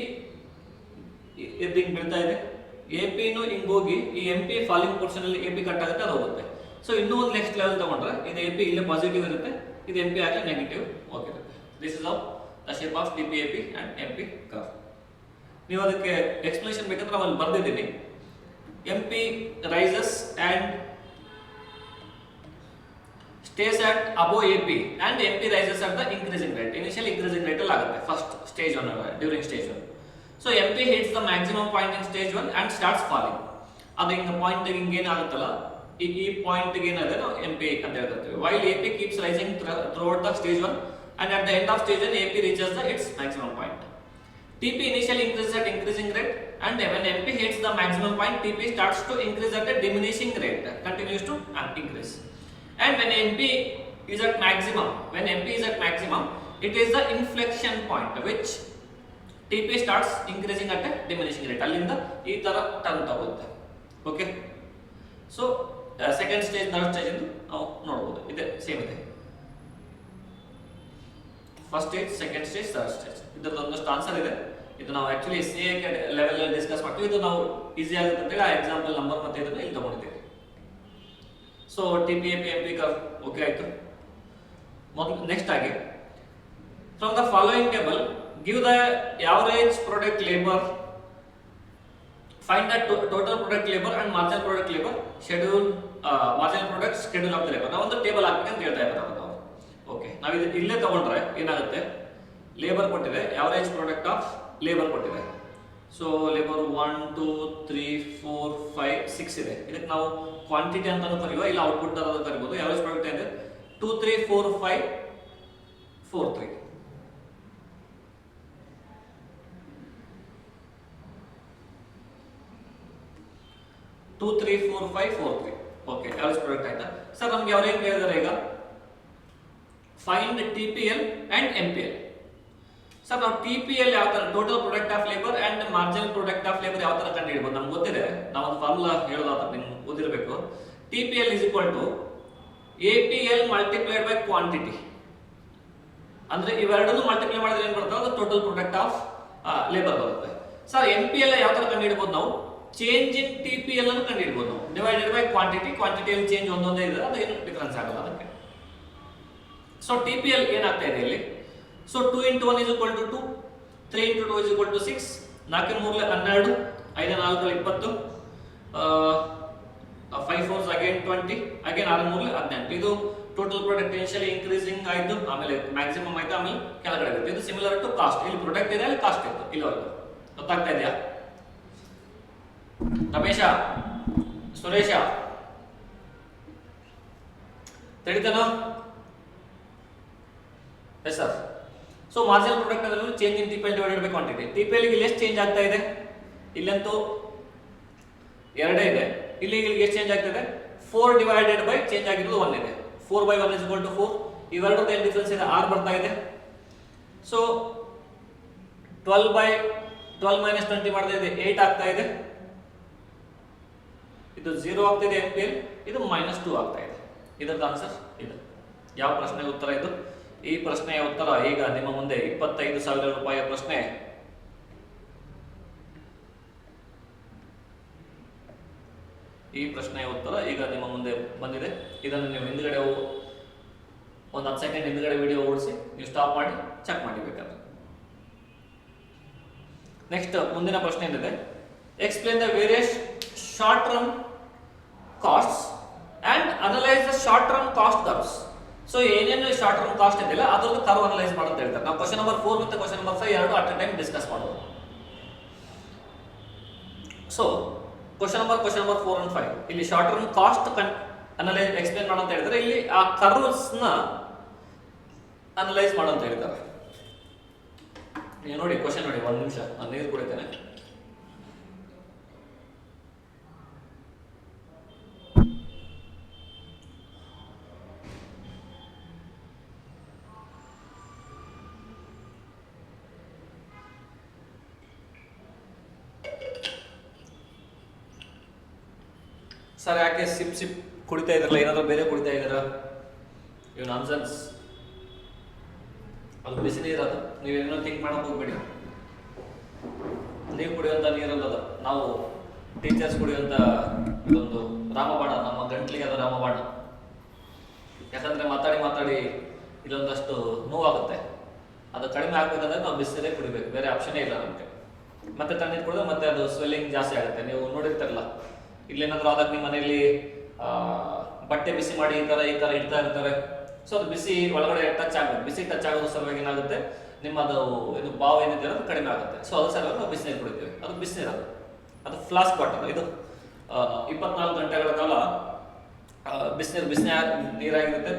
ಎದ್ದು ಹಿಂಗ್ ಬೀಳ್ತಾ ಇದೆ, ಎ ಪಿನೂ ಹಿಂಗ್ ಹೋಗಿ ಈ ಎಂ ಪಿ ಫಾಲಿಂಗ್ ಪೋರ್ಷನ್ ಅಲ್ಲಿ ಎ ಪಿ ಕಟ್ ಆಗುತ್ತೆ, ಅದು ಹೋಗುತ್ತೆ. ಸೊ ಇನ್ನೂ ಒಂದು ನೆಕ್ಸ್ಟ್ ಲೆವೆಲ್ ತಗೊಂಡ್ರೆ ಇದು ಎ ಪಿ ಇಲ್ಲೇ ಪಾಸಿಟಿವ್ ಇರುತ್ತೆ, ಇದು ಎಂ ಪಿ ಆಗಲಿ ನೆಗೆಟಿವ್ ಹೋಗಿರುತ್ತೆ. This is of the shape of T P A P and M P curve. ನೀವು ಅದಕ್ಕೆ ಎಕ್ಸ್ಪ್ಲನೇಷನ್ ಬೇಕಂದ್ರೆ ನಾವು ಅಲ್ಲಿ ಬರ್ದಿದ್ದೀನಿ. M P rises and stays at above AP and MP rises at the increasing rate. Initially increasing rate ಅಲ್ಲಿ ಆಗುತ್ತೆ first stage 1 during stage 1. So MP hits the maximum point in stage 1 and starts falling. ಅದು ಹಿಂಗ point ಹಿಂಗ ಏನಾಗುತ್ತಲ್ಲ ಈ point ಏನಾದ್ರೆ ನಾವು MP ಅಂತ ಹೇಳ್ತೀವಿ. While AP keeps rising throughout the stage 1 and at the end of stage 1 AP reaches its maximum point. TP initially increases at increasing rate and when MP hits the maximum point TP starts to increase at a diminishing rate, continues to increase. And when MP is at maximum, it is the inflection point which TP starts increasing at a diminishing rate. ಅಲ್ಲಿಂದ ಈ ತರ turn ತಗೊಳುತ್ತೆ. Okay, so second stage third stage ಎಂದು ನಾವು ನೋಡಬಹುದು. ಇದೆ same ಇದೆ, first stage second stage third stage. ಇದರದ್ದು ಒಂದಷ್ಟು ಆನ್ಸರ್ ಇದೆ, ಇದು ನಾವು ಆಕ್ಚುಲಿ CA ಲೆವೆಲ್ ಅಲ್ಲಿ ಡಿಸ್ಕಸ್ ಮಾಡ್ತೀವಿ. ಇದು ನಾವು ಈಸಿ ಆಗುತ್ತೆ ಅಂತೇಳಿ ಆ ಎಕ್ಸಾಂಪಲ್ ನಂಬರ್ ಮತ್ತೆ ಇದನ್ನ ಇಲ್ಲಿ ತಗೊಂಡಿದ್ದೀವಿ. So TP AP MP curve okay ಆಯ್ತು. ಮೊದಲು ನೆಕ್ಸ್ಟ್ ಆಗಿ from the following table give the average product labour, find the total product labour and marginal product labour, schedule marginal product schedule of the labour. ನಾವು ಒಂದು table ಹಾಕ್ಬೇಕಂತ ಹೇಳ್ತಾ ಇದ್ದಾರೆ ನಾವು. Okay, ನಾವು ಇದು ಇಲ್ಲೇ ತಗೊಂಡ್ರೆ ಏನಾಗುತ್ತೆ, ಲೇಬರ್ ಕೊಟ್ಟಿದೆ, ಆವರೇಜ್ ಪ್ರಾಡಕ್ಟ್ ಆಫ್ ಲೇಬರ್ ಕೊಟ್ಟಿದೆ. ಸೊ ಲೇಬರ್ 1 2 3 4 5 6 ಇದೆ. ಇದಕ್ಕೆ ನಾವು ಕ್ವಾಂಟಿಟಿ ಅಂತಾನು ಕರೆಯುವ, ಇಲ್ಲ ಔಟ್ಪುಟ್ ಅಂತ ಕರಿಬಹುದು. ಆವರೇಜ್ ಪ್ರಾಡಕ್ಟ್ ಇದೆ 2 3 4 5 4 3. ಓಕೆ, ಆವರೇಜ್ ಪ್ರಾಡಕ್ಟ್ ಆಯ್ತಾ ಸರ್? ನಮ್ಗೆ ಅವ್ರು ಏನ್ ಹೇಳಿದಾರೆ ಈಗ, find TPL and MPL. Sir ನಾವು TPL ಯಾವ ತರ, total product of labour and marginal product of labour ಯಾವ ತರ ಕಂಡು ಹಿಡಿಬಹುದು? ನಮ್ಗೆ ಗೊತ್ತಿದೆ, ನಾವು ಒಂದು ಫಾರ್ಮುಲಾ ಹೇಳೋದಾದ್ರೆ ನಿಮ್ಗೆ ಓದಿರಬೇಕು. TPL is equal to APL multiplied by quantity ಅಂದ್ರೆ ಇವೆರಡನ್ನು ಮಲ್ಟಿಪ್ಲೈ ಮಾಡಿದ್ರೆ ಏನು ಬರುತ್ತೆ ಅದು ಟೋಟಲ್ ಪ್ರಾಡಕ್ಟ್ ಆಫ್ ಲೇಬರ್ ಬರುತ್ತೆ. ಸರ್ NPL ಯಾವ ತರ ಕಂಡುಹಿಡಬಹುದು ನಾವು ಚೇಂಜ್ ಇನ್ TPL ಅನ್ನು ಕಂಡುಹಿಡಬಹುದು ನಾವು ಡಿವೈಡೆಡ್ ಬೈ ಕ್ವಾಂಟಿಟಿ, ಕ್ವಾಂಟಿಟಿಯಲ್ಲಿ ಚೇಂಜ್ ಒಂದೊಂದೇ ಇದೆ ಅದು ಏನು ಡಿಫರೆನ್ಸ್ ಆಗಲ್ಲ ಅದಕ್ಕೆ. ಸೊ TPL ಏನಾಗ್ತಾ ಇದೆ ಇಲ್ಲಿ, so 2 into 1 is equal to 2, 3 into 2 is equal to 6, 4 3 12, 5 4 20, 5 4 again 20, again 6 3 18. ಇದು ಟೋಟಲ್ ಪ್ರಾಡಕ್ಟ್ ಇನಿಷಿಯಲಿ ಇನ್ಕ್ರೀಸಿಂಗ್ ಆಯಿತು, ಆಮೇಲೆ ಮ್ಯಾಕ್ಸಿಮಮ್ ಆಯಿತು, ಆಮೇಲೆ ಕೆಳಗಡೆ ಆಗುತ್ತೆ. ಇದು ಸಿಮಿಲರ್ ಟು ಕಾಸ್ಟ್, ಇಲ್ಲಿ ಪ್ರಾಡಕ್ಟ್ ಇದೆ ಅಲ್ಲಿ ಕಾಸ್ಟ್ ಇತ್ತು ಇಲ್ಲಿವರೆಗೂ. ಗೊತ್ತಾಗ್ತಾ ಇದೆಯಾ ರಮೇಶ, ಸುರೇಶ? ತಿಳಿತಾನೋ? Yes sir. So marginal product ಅದರಲ್ಲಿ change in TPL divided by quantity. TPL ಗೆ ಎಷ್ಟು ಚೇಂಜ್ ಆಗ್ತಾ ಇದೆ, ಇಲ್ಲಂತೂ ಎರಡೇ ಇದೆ, ಇಲ್ಲಿ ಎಷ್ಟು ಚೇಂಜ್ ಆಗ್ತಿದೆ 4 ಡಿವೈಡೆಡ್ ಬೈ ಚೇಂಜ್ ಆಗಿರೋದು 1 ಇದೆ. 4 by 1 is equal to 4. ಇವೆರಡರದ್ದು ಏನು ಡಿಫರೆನ್ಸ್ ಇದೆ 6 ಬರ್ತಾ ಇದೆ. ಸೊ 12 by 12 minus 20 ಮಾಡ್ತಾ ಇದೆ 8 ಆಗ್ತಾ ಇದೆ. ಇದು 0 ಆಗ್ತಿದೆ NPL, ಇದು -2 ಆಗ್ತಾ ಇದೆ. ಇದರ ಆನ್ಸರ್ ಇದು. ಯಾವ ಪ್ರಶ್ನೆಗೆ ಉತ್ತರ ಇದು? ಈ ಪ್ರಶ್ನೆಯ ಉತ್ತರ ಈಗ ನಿಮ್ಮ ಮುಂದೆ 25,000 ರೂಪಾಯಿಯ ಪ್ರಶ್ನೆ. ಈ ಪ್ರಶ್ನೆಯ ಉತ್ತರ ಈಗ ನಿಮ್ಮ ಮುಂದೆ ಬಂದಿದೆ. ಇದನ್ನು ನೀವು ಹಿಂದ್ಗಡೆ ಒಂದು 10 ಸೆಕೆಂಡ್ ಹಿಂದ್ಗಡೆ ವಿಡಿಯೋ ಓಡಿಸಿ ನೀವು ಸ್ಟಾಪ್ ಮಾಡಿ ಚೆಕ್ ಮಾಡಿ ಬೇಕಾದ್ರೆ. ನೆಕ್ಸ್ಟ್ ಮುಂದಿನ ಪ್ರಶ್ನೆ ಏನಿದೆ, explain the various short term costs and analyse the short term cost curves. So ಏನೇನು ಶಾರ್ಟ್ ಟರ್ಮ್ ಕಾಸ್ಟ್ ಇದೆಯಲ್ಲ ಅದರದ್ದು ಕರ್ವ್ ಅನಲೈಸ್ ಮಾಡೋದು ಹೇಳ್ತಾರೆ. ನಾವು ಕ್ವಶನ್ ನಂಬರ್ 4 ಮತ್ತು ಕ್ವಶನ್ ನಂಬರ್ 5 ಎರಡು ಅಟ್ ಎ ಟೈಮ್ ಡಿಸ್ಕಸ್ ಮಾಡೋದು. ಸೊ ಕ್ವಶನ್ ನಂಬರ್ 4 and 5 ಇಲ್ಲಿ short term cost analyse explain ಮಾಡೋ ಅಂತ ಹೇಳಿದ್ರೆ, ಇಲ್ಲಿ ಆ ಕರ್ವ್ಸ್ ನ ಅನಲೈಸ್ ಮಾಡೋ ಅಂತ ಹೇಳಿದ್ದಾರೆ. ನೀವು ನೋಡಿ ಕ್ವಶನ್ ನೋಡಿ, ಒಂದು ನಿಮಿಷ ನಾನು ನೀರು ಕುಡಿತೇನೆ. ಸರ್ ಯಾಕೆ ಸಿಪ್ ಕುಡಿತಾ ಇದ್ರಲ್ಲ, ಏನಾದ್ರು ಬೇರೆ ಕುಡಿತಾ ಇದ್ದೀರಾ? ಇವ್ ನಾನ್ಸೆನ್ಸ್. ಅದು ಬಿಸಿ ನೀರದು, ನೀವೇನೋ ಥಿಂಕ್ ಮಾಡಕ್ ಹೋಗ್ಬೇಡಿ. ನೀವು ಕುಡಿಯುವಂತ ನೀರಲ್ಲದ, ನಾವು ಟೀಚರ್ಸ್ ಕುಡಿಯುವಂತ ಇದೊಂದು ರಾಮಬಾಣ, ನಮ್ಮ ಗಂಟ್ಲಿಗೆ ಅದು ರಾಮಬಾಣ. ಯಾಕಂದ್ರೆ ಮಾತಾಡಿ ಮಾತಾಡಿ ಇಲ್ಲೊಂದಷ್ಟು ನೋವಾಗುತ್ತೆ, ಅದು ಕಡಿಮೆ ಆಗ್ಬೇಕಂದ್ರೆ ನಾವು ಬಿಸಿಲೇ ಕುಡಿಬೇಕು, ಬೇರೆ ಆಪ್ಷನೇ ಇಲ್ಲ ನಮಗೆ. ಮತ್ತೆ ತಣ್ಣೀರು ಕುಡಿದ್ರೆ ಮತ್ತೆ ಅದು ಸ್ವೆಲ್ಲಿಂಗ್ ಜಾಸ್ತಿ ಆಗುತ್ತೆ. ನೀವು ನೋಡಿರ್ತಾರಲ್ಲ, ಇಲ್ಲೇನಾದ್ರೂ ಆದಾಗ ನಿಮ್ಮ ಮನೆಯಲ್ಲಿ ಬಟ್ಟೆ ಬಿಸಿ ಮಾಡಿ ಈ ತರ ಇಡ್ತಾ ಇರ್ತಾರೆ. ಸೊ ಅದು ಬಿಸಿ ಒಳಗಡೆ ಟಚ್ ಆಗುತ್ತೆ, ಬಿಸಿ ಟಚ್ ಆಗೋದ್ರ ಸಲುವಾಗಿ ಏನಾಗುತ್ತೆ, ನಿಮ್ಮದು ಇದು ಬಾವು ಏನಿದೆ ಅದು ಕಡಿಮೆ ಆಗುತ್ತೆ. ಸೊ ಅದ್ರ ಸಲುವಾಗಿ ನಾವು ಬಿಸಿನೀರು ಕುಡಿತೀವಿ. ಅದು ಬಿಸಿನೀರು, ಅದು ಫ್ಲಾಸ್ಕ್ ವಾಟರ್. ಇದು 24 ಗಂಟೆಗಳ ಕಾಲ ಬಿಸಿನೀರು ನೀರಾಗಿರುತ್ತೆ,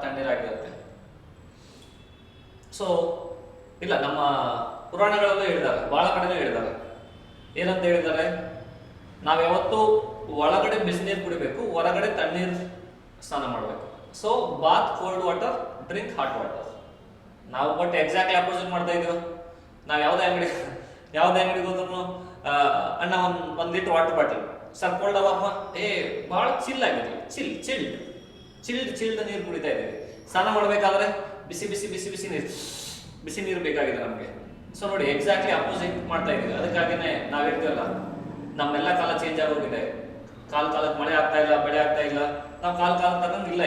ತಣ್ಣೀರಾಗಿರುತ್ತೆ. ಸೊ ಇಲ್ಲ, ನಮ್ಮ ಪುರಾಣಗಳಲ್ಲೂ ಹೇಳಿದ್ದಾರೆ, ಬಹಳ ಕಡೆನೂ ಹೇಳಿದ್ದಾರೆ. ಏನಂತ ಹೇಳಿದ್ದಾರೆ, ನಾವು ಯಾವತ್ತು ಒಳಗಡೆ ಬಿಸಿನೀರು ಕುಡಿಬೇಕು, ಹೊರಗಡೆ ತಣ್ಣೀರು ಸ್ನಾನ ಮಾಡಬೇಕು. So bath cold water, drink hot water. ನಾವು ಬಟ್ ಎಕ್ಸಾಕ್ಟ್ಲಿ ಅಪೋಸಿಟ್ ಮಾಡ್ತಾ ಇದೀವಿ. ನಾವು ಯಾವುದೇ ಅಂಗಡಿಗೆ ಹೋದ್ರೂ ಅಣ್ಣ ಒಂದು litre water bottle, sir cold ಅವಮ್ಮ, ಭಾಳ ಚಿಲ್ ಆಗಿರಲಿ, ಚಿಲ್ಡ್ ನೀರು ಕುಡಿತಾ ಇದ್ದೀವಿ. ಸ್ನಾನ ಮಾಡಬೇಕಾದ್ರೆ ಬಿಸಿ ನೀರು ಬೇಕಾಗಿದೆ ನಮಗೆ. ಸೊ ನೋಡಿ, ಎಕ್ಸಾಕ್ಟ್ಲಿ ಅಪೋಸಿಟ್ ಮಾಡ್ತಾ ಇದೀವಿ. ಅದಕ್ಕಾಗಿನೇ ನಾವು ಹೇಳ್ತೀವಲ್ಲ, ನಮ್ಮೆಲ್ಲ ಕಾಲ ಚೇಂಜ್ ಆಗೋಗಿದೆ. ಕಾಲಕ್ಕೆ ಮಳೆ ಆಗ್ತಾ ಇಲ್ಲ, ಬೆಳೆ ಆಗ್ತಾ ಇಲ್ಲ. ನಾವು ಕಾಲಕ್ಕೆ ತಗೊಂಡು ಇಲ್ಲ,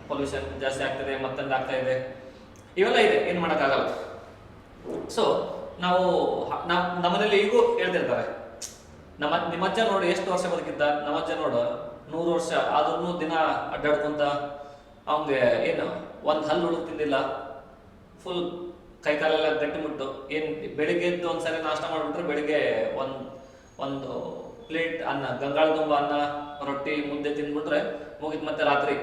ಪೊಲ್ಯೂಷನ್ ಜಾಸ್ತಿ ಆಗ್ತದೆ, ಮತ್ತೊಂದು ಆಗ್ತಾ ಇದೆ, ಇವೆಲ್ಲ ಇದೆ, ಏನು ಮಾಡೋಕ್ಕಾಗಲ್ಲ. ಸೊ ನಾವು ನಮ್ಮನೇಲಿ ಈಗೂ ಹೇಳ್ತಿರ್ತಾರೆ, ನಿಮ್ಮಜ್ಜ ನೋಡಿ ಎಷ್ಟು ವರ್ಷ ಬದುಕಿದ್ದ, ನಮ್ಮಜ್ಜ ನೋಡು 100 ವರ್ಷ ಆದ್ರೂ ದಿನ ಅಡ್ಡಾಡ್ಕೊಂತ ಅವ್ನಿಗೆ ಏನು ಒಂದು ಹಲ್ಲು ಹುಡುಕ್ ತಿಂದಿಲ್ಲ, ಫುಲ್ ಕೈಕಾಲೆಲ್ಲ ಗಟ್ಟಿಮುಟ್ಟು. ಏನು ಬೆಳಿಗ್ಗೆ ಎದ್ದು ಒಂದ್ಸರಿ ನಾಷ್ಟ ಮಾಡಿಬಿಟ್ರೆ ಬೆಳಿಗ್ಗೆ ಒಂದು ಪ್ಲೇಟ್ ಅನ್ನ, ಗಂಗಾಳ ತುಂಬ ಅನ್ನ, ರೊಟ್ಟಿ, ಮುದ್ದೆ ತಿಂದ್ಬಿಟ್ರೆ ಮುಗಿತು. ಮತ್ತೆ ರಾತ್ರಿ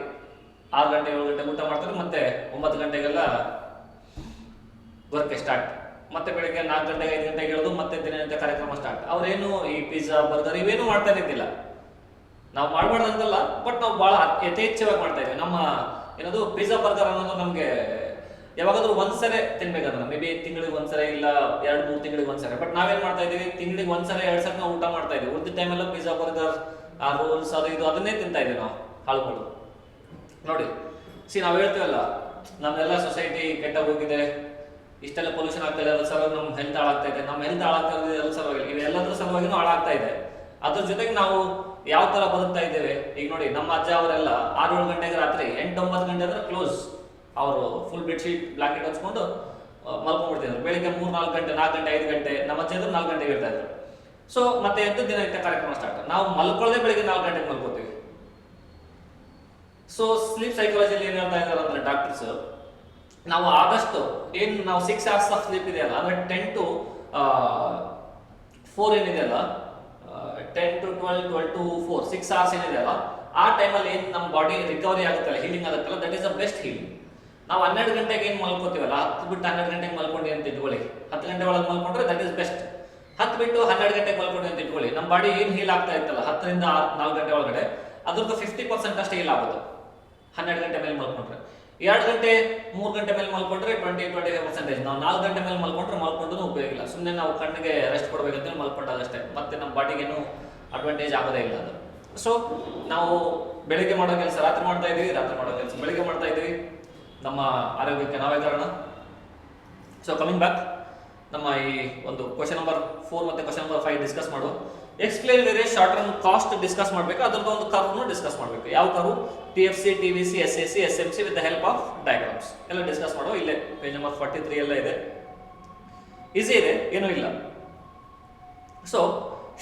6 ಗಂಟೆ 7 ಗಂಟೆ ಊಟ ಮಾಡ್ತಾರೆ, ಮತ್ತೆ 9 ಗಂಟೆಗೆಲ್ಲ ವರ್ಕ್ ಸ್ಟಾರ್ಟ್. ಮತ್ತೆ ಬೆಳಿಗ್ಗೆ 4 ಗಂಟೆಗೆ 5 ಗಂಟೆಗೆ ಹೇಳೋದು, ಮತ್ತೆ ದಿನನಿತ್ಯ ಕಾರ್ಯಕ್ರಮ ಸ್ಟಾರ್ಟ್. ಅವ್ರೇನು ಈ ಪಿಜ್ಜಾ, ಬರ್ಗರ್ ಇವೇನು ಮಾಡ್ತಾ ಇದ್ದಿಲ್ಲ. ನಾವು ಮಾಡಬಾರ್ದಂತಲ್ಲ, ಬಟ್ ನಾವು ಭಾಳ ಯಥೇಚ್ಛವಾಗಿ ಮಾಡ್ತಾ ಇದ್ವಿ. ನಮ್ಮ ಏನದು ಪಿಜ್ಜಾ, ಬರ್ಗರ್ ಅನ್ನೋದು ನಮಗೆ ಯಾವಾಗಾದ್ರೂ ಒಂದ್ಸರಿ ತಿನ್ಬೇಕಂದ್ರೆ, ಮೇ ಬಿ ತಿಂಗಳಿಗೆ ಒಂದ್ಸರಿ, ಇಲ್ಲ 2-3 ತಿಂಗಳಿಗೆ ಒಂದ್ಸರಿ. ಬಟ್ ನಾವೇನ್ ಮಾಡ್ತಾ ಇದೀವಿ, ತಿಂಗಳಿಗೆ ಒಂದ್ಸರಿ 2 ಸರಿ ನಾವು ಊಟ ಮಾಡ್ತಾ ಇದೀವಿ. ಉಳಿದ ಟೈಮೆಲ್ಲ ಪಿಜ್ಜಾ, ಬರ್ಗರ್, ರೋಲ್ಸ್, ಅದು ಇದು ಅದನ್ನೇ ತಿಂತಾ ಇದೀವಿ ನಾವು, ಹಾಳುಗಳು. ನೋಡಿ ನಾವು ಹೇಳ್ತೀವಲ್ಲ, ನಮ್ಮೆಲ್ಲ ಸೊಸೈಟಿ ಕೆಟ್ಟಾಗ ಹೋಗಿದೆ, ಇಷ್ಟೆಲ್ಲ ಪೊಲ್ಯೂಷನ್ ಆಗ್ತಾ ಇದೆ, ಅದ್ರ ಸಲುವಾಗಿ ನಮ್ಮ ಹೆಲ್ತ್ ಹಾಳಾಗ್ತಾ ಇದೆ, ನಮ್ಮ ಹೆಲ್ತ್ ಹಾಳಾಗ್ತಾ ಇದೆ ಅದ್ರ ಸಲುವಾಗಿ, ಇವೆಲ್ಲದ್ರ ಸಲುವಾಗಿನೂ ಹಾಳಾಗ್ತಾ ಇದೆ. ಅದ್ರ ಜೊತೆಗೆ ನಾವು ಯಾವ ತರ ಬದುಕ್ತಾ ಇದ್ದೇವೆ. ಈಗ ನೋಡಿ, ನಮ್ಮ ಅಜ್ಜ ಅವರೆಲ್ಲ 6-7 ಗಂಟೆಗೆ ರಾತ್ರಿ 8-9 ಗಂಟೆ ಅಂದ್ರೆ ಕ್ಲೋಸ್, ಅವರು ಫುಲ್ ಬೆಡ್ಶೀಟ್ ಬ್ಲಾಂಕೆಟ್ ಹಚ್ಕೊಂಡು ಮಲ್ಕೊಂಡ್ಬಿಡ್ತಿದ್ರು. ಬೆಳಿಗ್ಗೆ 3-4 ಗಂಟೆ, 4 ಗಂಟೆ, 5 ಗಂಟೆ, ನಮ್ಮ ಅಜ್ಜ ಇದ್ರೆ 4 ಗಂಟೆಗೆ ಇರ್ತಾ ಇದ್ರು. ಸೊ ಮತ್ತೆ ಎದ್ದು ದಿನನಿತ್ಯ ಕಾರ್ಯಕ್ರಮ ಸ್ಟಾರ್ಟ್. ನಾವು ಮಲ್ಕೊಳ್ಳದೆ ಬೆಳಿಗ್ಗೆ 4 ಗಂಟೆಗೆ ಮಲ್ಕೋತೀವಿ. ಸೊ ಸ್ಲೀಪ್ ಸೈಕಾಲಜಿಯಲ್ಲಿ ಏನ್ ಹೇಳ್ತಾ ಇದ್ದಾರೆ ಅಂದ್ರೆ ಡಾಕ್ಟರ್ಸ್, ನಾವು ಆದಷ್ಟು ನಾವು 6 hours ಆಫ್ ಸ್ಲೀಪ್ ಇದೆಯಲ್ಲ, ಅಂದ್ರೆ 10 to 4 ಏನಿದೆಯಲ್ಲ, 10 to 12, 12 to 4, 6 hours ಏನಿದೆಯಲ್ಲ, ಆ ಟೈಮಲ್ಲಿ ಏನು ನಮ್ಮ ಬಾಡಿ ರಿಕವರಿ ಆಗುತ್ತಲ್ಲ, ಹೀಲಿಂಗ್ ಆಗುತ್ತಲ್ಲ, that is the best healing. ನಾವು 12 ಗಂಟೆಗೆ ಏನು ಮಲ್ಕೋತೀವಲ್ಲ, 10 ಬಿಟ್ಟು 12 ಗಂಟೆಗೆ ಮಲ್ಕೊಂಡಿ ಅಂತ ಇಟ್ಕೊಳ್ಳಿ, 10 ಗಂಟೆ ಒಳಗೆ ಮಲ್ಕೊಂಡ್ರೆ ದಟ್ ಈಸ್ ಬೆಸ್ಟ್. 10 ಬಿಟ್ಟು 12 ಗಂಟೆಗೆ ಮಲ್ಕೊಂಡಿ ಅಂತ ಇಟ್ಕೊಳ್ಳಿ, ನಮ್ಮ ಬಾಡಿ ಏನು ಹೀಲ್ ಆಗ್ತಾ ಇತ್ತಲ್ಲ 10 ರಿಂದ 4 ಗಂಟೆ ಒಳಗಡೆ, ಅದ್ರದ್ದು 50% ಅಷ್ಟೇ ಹೀಲ್ ಆಗೋದು 12 ಗಂಟೆ ಮೇಲೆ ಮಲ್ಕೊಂಡ್ರೆ. 2 ಗಂಟೆ 3 ಗಂಟೆ ಮೇಲೆ ಮಲ್ಕೊಂಡ್ರೆ 20-25%. ನಾವು 4 ಗಂಟೆ ಮೇಲೆ ಮಲ್ಕೊಂಡ್ರೂ ಉಪಯೋಗ ಇಲ್ಲ. ಸುಮ್ಮನೆ ನಾವು ಕಣ್ಣಿಗೆ ರೆಸ್ಟ್ ಕೊಡ್ಬೇಕಂತೇಳಿ ಮಲ್ಕೊಂಡಾಗಷ್ಟೇ, ಮತ್ತೆ ನಮ್ಮ ಬಾಡಿಗೇನು ಅಡ್ವಾಂಟೇಜ್ ಆಗೋದೇ ಇಲ್ಲ ಅದು. ಸೊ ನಾವು ಬೆಳಿಗ್ಗೆ ಮಾಡೋ ಕೆಲಸ ರಾತ್ರಿ ಮಾಡ್ತಾ ಇದೀವಿ, ರಾತ್ರಿ ಮಾಡೋ ಕೆಲಸ ಬೆಳಿಗ್ಗೆ ಮಾಡ್ತಾ ಇದೀವಿ, ನಮ್ಮ ಆರೋಗ್ಯಕ್ಕೆ ನಾವೇ ಕಾರಣ. ಸೊ ಕಮಿಂಗ್ ಬ್ಯಾಕ್, ನಮ್ಮ ಈ ಒಂದು ಕ್ವಶನ್ ನಂಬರ್ 4 ಮತ್ತೆ ಕ್ವಶನ್ ನಂಬರ್ 5 ಡಿಸ್ಕಸ್ ಮಾಡುವ. Explain various short term cost discuss ಮಾಡಬೇಕು, ಅದ್ರದ್ದು ಒಂದು ಕರ್ವ್ನು ಡಿಸ್ಕಸ್ ಮಾಡಬೇಕು. ಯಾವ curve? TFC, TVC, SAC, SMC with the help of diagrams ಎಲ್ಲ ಡಿಸ್ಕಸ್ ಮಾಡುವ. ಇಲ್ಲೇ ಪೇಜ್ ನಂಬರ್ 43 ಎಲ್ಲ ಇದೆ, ಈಸಿ ಇದೆ, ಏನೂ ಇಲ್ಲ. ಸೊ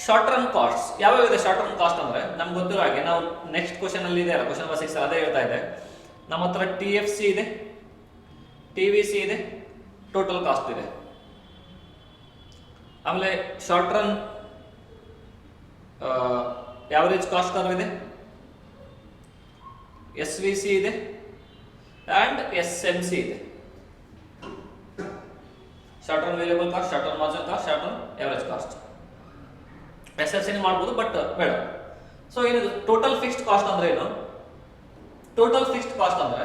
ಶಾರ್ಟ್ ಟರ್ಮ್ ಕಾಸ್ಟ್ ಯಾವ್ಯಾವ ಇದೆ? ಶಾರ್ಟ್ ಟರ್ಮ್ ಕಾಸ್ಟ್ ಅಂದ್ರೆ ನಮ್ಗೆ ಗೊತ್ತಿರೋ ಹಾಗೆ, ನಾವು ನೆಕ್ಸ್ಟ್ ಕ್ವಶನ್ ಅಲ್ಲಿ ಇದೆ ಅಲ್ಲ, ಕ್ವಶನ್ ನಂಬರ್ 6 ಅದೇ ಹೇಳ್ತಾ ಇದೆ. ನಮ್ಮ ಹತ್ರ TFC ಇದೆ, TVC ಇದೆ, ಟೋಟಲ್ ಕಾಸ್ಟ್ ಇದೆ. ಆಮೇಲೆ short run average cost curve ಇದೆ, SVC ಇದೆ ಅಂಡ್ SMC ಇದೆ. Short run variable cost, short run margin cost, short run average cost. SLC ಮಾಡ್ಬೋದು, ಬಟ್ ಬೇಡ. ಸೊ ಏನಿದು ಟೋಟಲ್ ಫಿಕ್ಸ್ಡ್ ಕಾಸ್ಟ್ ಅಂದ್ರೆ ಏನು? ಟೋಟಲ್ ಫಿಕ್ಸ್ಡ್ ಕಾಸ್ಟ್ ಅಂದ್ರೆ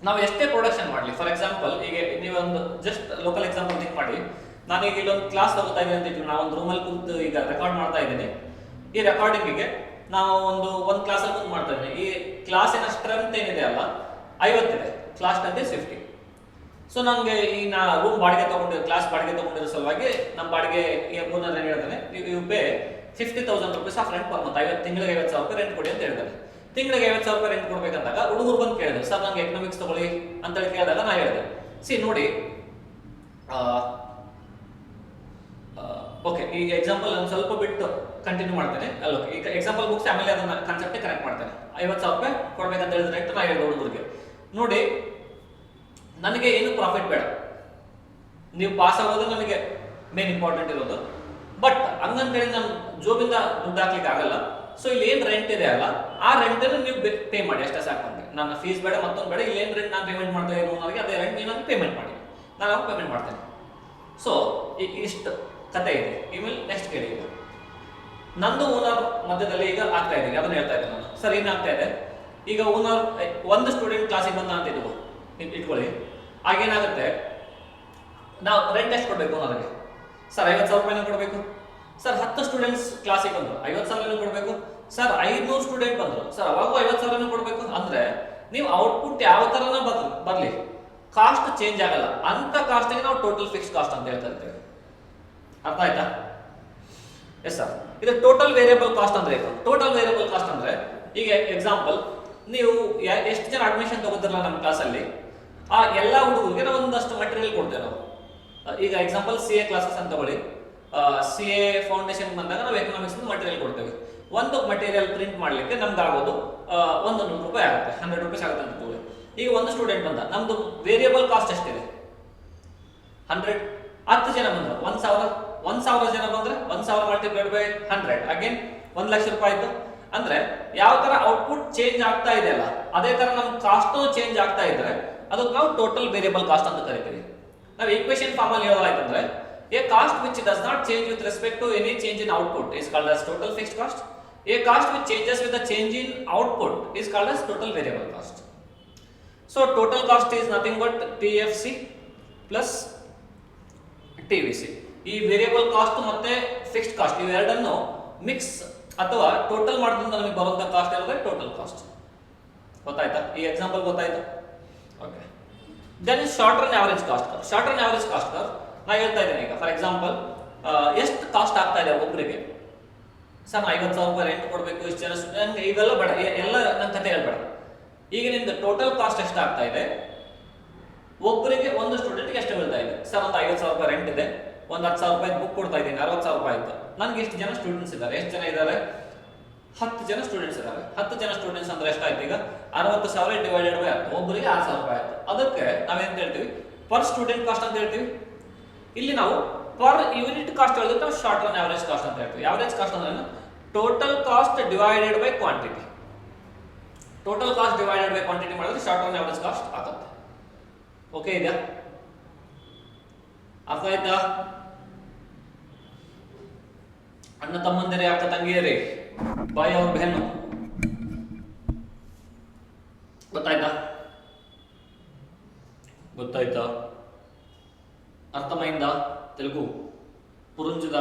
ನಾವು ಎಷ್ಟೇ ಪ್ರೊಡಕ್ಷನ್ ಮಾಡಲಿ, ಫಾರ್ ಎಕ್ಸಾಂಪಲ್ ಈಗ ನೀವೊಂದು ಜಸ್ಟ್ ಲೋಕಲ್ ಎಕ್ಸಾಂಪಲ್ ಥಿಂಕ್ ಮಾಡಿ, ನಾನೀಗ ಇಲ್ಲೊಂದು ಕ್ಲಾಸ್ ತಗೋತಾ ಇದ್ದೀನಿ ಅಂತ ಇಟ್ಟು, ನಾವೊಂದು ರೂಮಲ್ಲಿ ಕೂತು ಈಗ ರೆಕಾರ್ಡ್ ಮಾಡ್ತಾ ಇದ್ದೀನಿ. ಈ ರೆಕಾರ್ಡಿಂಗಿಗೆ ನಾವು ಒಂದು ಕ್ಲಾಸಲ್ಲಿ ಕೂತು ಮಾಡ್ತಾ ಇದ್ದೀನಿ. ಈ ಕ್ಲಾಸಿನ ಸ್ಟ್ರೆಂತ್ ಏನಿದೆ ಅಲ್ಲ 50 ಇದೆ, ಕ್ಲಾಸ್ ಸ್ಟ್ರೆಂತ್ ಇಸ್ 50. ಸೊ ನನಗೆ ಈ ರೂಮ್ ಬಾಡಿಗೆ ತಗೊಂಡಿರೋ, ಕ್ಲಾಸ್ ಬಾಡಿಗೆ ತಗೊಂಡಿರೋ ಸಲುವಾಗಿ ನಮ್ಮ ಬಾಡಿಗೆ ಓನರ್ ಏನು ಹೇಳ್ತಾನೆ, you pay 50,000 rupees of rent per month, ತಿಂಗಳಿಗೆ 50,000 ರೂಪಾಯಿ ರೆಂಟ್ ಕೊಡಿ ಅಂತ ಹೇಳ್ತಾರೆ. ತಿಂಗಳಿಗೆ 50,000 ರೂಪಾಯಿ ರೆಂಟ್ ಕೊಡ್ಬೇಕಂದಾಗ ಹುಡುಗರು ಬಂದು ಕೇಳಿದ್ರು, ಸರ್ ನಂಗೆ ಎಕನಾಮಿಕ್ಸ್ ತಗೊಳ್ಳಿ ಅಂತೇಳಿ ಕೇಳಿದಾಗ ನಾ ಹೇಳಿದೆ, ನೋಡಿ ಓಕೆ, ಈ ಎಕ್ಸಾಂಪಲ್ ನಾನು ಸ್ವಲ್ಪ ಬಿಟ್ಟು ಕಂಟಿನ್ಯೂ ಮಾಡ್ತೇನೆ ಅಲ್ಲ. ಈಗ ಎಕ್ಸಾಂಪಲ್ ಬುಕ್ಸ್ ಆಮೇಲೆ ಅದನ್ನ ಕಾನ್ಸೆಪ್ಟ್ ಕನೆಕ್ಟ್ ಮಾಡ್ತೇನೆ. 50,000 ರೂಪಾಯಿ ಕೊಡ್ಬೇಕಂತ ಹೇಳಿದ್ರೆ ರೆಂಟ್ ನಾ ಹೇಳಿದೆ ಹುಡುಗರಿಗೆ, ನೋಡಿ ನನಗೆ ಏನು ಪ್ರಾಫಿಟ್ ಬೇಡ, ನೀವು ಪಾಸ್ ಆಗೋದು ನನಗೆ ಮೇನ್ ಇಂಪಾರ್ಟೆಂಟ್ ಇರೋದು, ಬಟ್ ಹಂಗಂತೇಳಿ ನಾನು ಜೋಬಿಂದ ದುಡ್ಡು ಹಾಕ್ಲಿಕ್ಕೆ ಆಗಲ್ಲ. ಸೊ ಇಲ್ಲಿ ಏನ್ ರೆಂಟ್ ಇದೆ ಅಲ್ಲ, ಆ ರೆಂಟ್ ನೀವು ಪೇ ಮಾಡಿ ಅಷ್ಟೇ ಸಾಕು. ನನ್ನ ಫೀಸ್ ಬೇಡ, ಮತ್ತೊಂದು ಬೇಡ, ಇಲ್ಲಿ ಏನ್ ರೆಂಟ್ ನಾನು ಪೇಮೆಂಟ್ ಮಾಡ್ತಾ ಇರೋ ನನಗೆ ಅದೇ ರೆಂಟ್ ನೀವು ಪೇಮೆಂಟ್ ಮಾಡಿ, ನಾನು ಅವಾಗ ಪೇಮೆಂಟ್ ಮಾಡ್ತೇನೆ. ಸೊ ಇಷ್ಟು ಕತೆ ಇದೆ. ಇಮೇಲೆ ನೆಕ್ಸ್ಟ್ ಕೇಳಿ, ಈಗ ನಂದು ಓನರ್ ಮಧ್ಯದಲ್ಲಿ ಈಗ ಆಗ್ತಾ ಇದೆ, ಅದನ್ನ ಹೇಳ್ತಾ ಇದ್ದೆ ನಾನು. ಸರ್ ಏನಾಗ್ತಾ ಇದೆ, ಈಗ ಓನರ್ ಒಂದು ಸ್ಟೂಡೆಂಟ್ ಕ್ಲಾಸಿಗೆ ಬಂದ ಅಂತ ಇಟ್ಕೊಳ್ಳಿ, ಆಗೇನಾಗುತ್ತೆ, ನಾವು ರೆಂಟ್ ಎಷ್ಟು ಕೊಡ್ಬೇಕು ಓನರ್ಗೆ? ಸರ್ 50,000 ರೂಪಾಯಿನ ಕೊಡಬೇಕು. ಸರ್ 10 ಸ್ಟೂಡೆಂಟ್ಸ್ ಕ್ಲಾಸಿಗೆ ಬಂದ್ರು, 50,000 ಕೊಡಬೇಕು. ಸರ್ 500 ಸ್ಟೂಡೆಂಟ್ ಬಂದ್ರು, ಸರ್ ಅವಾಗೂ 50,000 ಕೊಡಬೇಕು. ಅಂದ್ರೆ ನೀವು ಔಟ್ಪುಟ್ ಯಾವ ತರನ ಬರ್ಲಿ, ಕಾಸ್ಟ್ ಚೇಂಜ್ ಆಗಲ್ಲ. ಅಂತ ಕಾಸ್ಟ್ಗೆ ನಾವು ಟೋಟಲ್ ಫಿಕ್ಸ್ ಕಾಸ್ಟ್ ಅಂತ ಹೇಳ್ತಾ ಇರ್ತೇವೆ. ಅರ್ಥ ಆಯ್ತಾ? Yes sir. ಇದು ಟೋಟಲ್ ವೇರಿಯಬಲ್ ಕಾಸ್ಟ್ ಅಂದ್ರೆ ಏನು? ಟೋಟಲ್ ವೇರಿಯಬಲ್ ಕಾಸ್ಟ್ ಅಂದ್ರೆ, ಈಗ ಎಕ್ಸಾಂಪಲ್ ನೀವು ಎಷ್ಟು ಜನ ಅಡ್ಮಿಷನ್ ತಗೋತಿರಲ್ಲ ನಮ್ಮ ಕ್ಲಾಸಲ್ಲಿ, ಆ ಎಲ್ಲ ಹುಡುಗರಿಗೆ ನಾವು ಒಂದಷ್ಟು ಮಟೀರಿಯಲ್ ಕೊಡ್ತೇವೆ ನಾವು. ಈಗ ಎಕ್ಸಾಂಪಲ್ CA ಕ್ಲಾಸಸ್ ಅಂತ ತಗೊಳ್ಳಿ, CA ಫೌಂಡೇಶನ್ ಬಂದಾಗ ನಾವು ಎಕನಾಮಿಕ್ಸ್ ಮಟೀರಿಯಲ್ ಕೊಡ್ತೇವೆ. ಒಂದು ಮಟೀರಿಯಲ್ ಪ್ರಿಂಟ್ ಮಾಡಲಿಕ್ಕೆ ನಮ್ಗೆ ಆಗೋದು 100 ರೂಪಾಯಿ ಆಗುತ್ತೆ, 100 ರೂಪೀಸ್ ಆಗುತ್ತೆ ಅಂತ ತಗೊಳ್ಳಿ. ಈಗ ಒಂದು ಸ್ಟೂಡೆಂಟ್ ಬಂದ, ನಮ್ದು ವೇರಿಯಬಲ್ ಕಾಸ್ಟ್ ಎಷ್ಟಿದೆ? 100. 10 ಜನ ಬಂದ್ರು, 1,000 ಜನ ಬಂದ್ರೆ 1,000 ಮಲ್ಟಿಪ್ಲೈಡ್ ಬೈ 100 ಅಗೇನ್ 1 ಲಕ್ಷ ರೂಪಾಯಿ ಆಯ್ತು. ಅಂದ್ರೆ ಯಾವ ತರ ಔಟ್ಪುಟ್ ಚೇಂಜ್ ಆಗ್ತಾ ಇದೆ ಅಲ್ಲ, ಅದೇ ತರ ನಮ್ ಕಾಸ್ಟ್ ಚೇಂಜ್ ಆಗ್ತಾ ಇದ್ರೆ ಅದಕ್ಕೆ ನಾವು ಟೋಟಲ್ ವೇರಿಯಬಲ್ ಕಾಸ್ಟ್ ಅಂತ ಕರಿತೀವಿ. ನಾವು ಈಕ್ವೇಷನ್ ಫಾರ್ಮ್ ಅಲ್ಲಿ ಹೇಳೋದಾಯ್ತಂದ್ರೆ, a cost which does not change with respect to any change in output is called as total fixed cost. A cost which changes with the change in output is called as total variable cost. So total cost is nothing but TFC plus TVC. ಈ variable cost ಮತ್ತೆ fixed cost ಇವೆರಡನ್ನು mix ಅಥವಾ total ಮಾಡೋದ್ರಿಂದ ನಮಗೆ ಬರುವಂತ cost ಹೇಳಿದ್ರೆ total cost. ಗೊತ್ತಾಯ್ತಾ? ಈ ಎಕ್ಸಾಂಪಲ್ ಗೊತ್ತಾಯ್ತು? Okay. Then short run average cost curve. Short run average cost curve ನಾ ಹೇಳ್ತಾ ಇದ್ದೇನೆ ಈಗ. ಫಾರ್ ಎಕ್ಸಾಂಪಲ್ ಎಷ್ಟು ಕಾಸ್ಟ್ ಆಗ್ತಾ ಇದೆ ಒಬ್ಬರಿಗೆ? ಸರ್ ನಾ 50,000 ರೂಪಾಯಿ ರೆಂಟ್ ಕೊಡಬೇಕು, ಇಷ್ಟು ಜನ ನಂಗೆ ಇವೆಲ್ಲ ಬೇಡ, ಎಲ್ಲ ನನ್ನ ಕತೆ ಹೇಳ್ಬೇಡ. ಈಗ ನಿಮ್ದು ಟೋಟಲ್ ಕಾಸ್ಟ್ ಎಷ್ಟು ಆಗ್ತಾ ಇದೆ, ಒಬ್ಬರಿಗೆ ಒಂದು ಸ್ಟೂಡೆಂಟ್ಗೆ ಎಷ್ಟು ಬೀಳ್ತಾ ಇದೆ? ಸರ್ ಒಂದು 50,000 ರೂಪಾಯಿ ರೆಂಟ್ ಇದೆ, ಒಂದು 10,000 ರೂಪಾಯಿ ಬುಕ್ ಕೊಡ್ತಾ ಇದ್ದೀನಿ, 60,000 ರೂಪಾಯಿ ಆಯ್ತು. ನನಗೆ ಎಷ್ಟು ಜನ ಸ್ಟೂಡೆಂಟ್ಸ್ ಇದ್ದಾರೆ? ಎಷ್ಟು ಜನ ಇದ್ದಾರೆ? 10 ಜನ ಸ್ಟೂಡೆಂಟ್ಸ್ ಇದ್ದಾರೆ. 10 ಜನ ಸ್ಟೂಡೆಂಟ್ಸ್ ಅಂದ್ರೆ ಎಷ್ಟಾಯ್ತು? ಈಗ 60,000 ಡಿವೈಡೆಡ್ ಬೈ 10, ಒಬ್ಬರಿಗೆ 6,000 ರೂಪಾಯಿ ಆಯ್ತು. ಅದಕ್ಕೆ ನಾವೇನು ಹೇಳ್ತೀವಿ? ಪರ್ ಸ್ಟೂಡೆಂಟ್ ಕಾಸ್ಟ್ ಅಂತ ಹೇಳ್ತೀವಿ. ಇಲ್ಲಿ ನಾವು ಪರ್ ಯೂನಿಟ್ ಕಾಸ್ಟ್ ಹೇಳಿದ್ರೆ ನಾವು ಶಾರ್ಟ್ ರನ್ ಆವರೇಜ್ ಕಾಸ್ಟ್ ಅಂತ ಹೇಳ್ತೀವಿ. ಆವರೇಜ್ ಕಾಸ್ಟ್ ಅಂದ್ರೆ total cost divided by quantity. Total cost divided by quantity ಮಾಡಿದ್ರೆ ಶಾರ್ಟ್ ರನ್ ಆವರೇಜ್ ಕಾಸ್ಟ್ ಆಗುತ್ತೆ. ಓಕೆ ಇದೆಯಾ? ಅರ್ಥ ಆಯ್ತಾ? ಅಣ್ಣ ತಮ್ಮಂದಿರೇ, ಅಕ್ಕ ತಂಗಿಯರೇ, ಬಾಯ್ ಅವ್ರ ಬೆನ್ನು, ಗೊತ್ತಾಯ್ತಾ? ಗೊತ್ತಾಯ್ತಾ? ಅರ್ಥಮೈಂದ? ತೆಲುಗು, ಪುರುಂಜದ,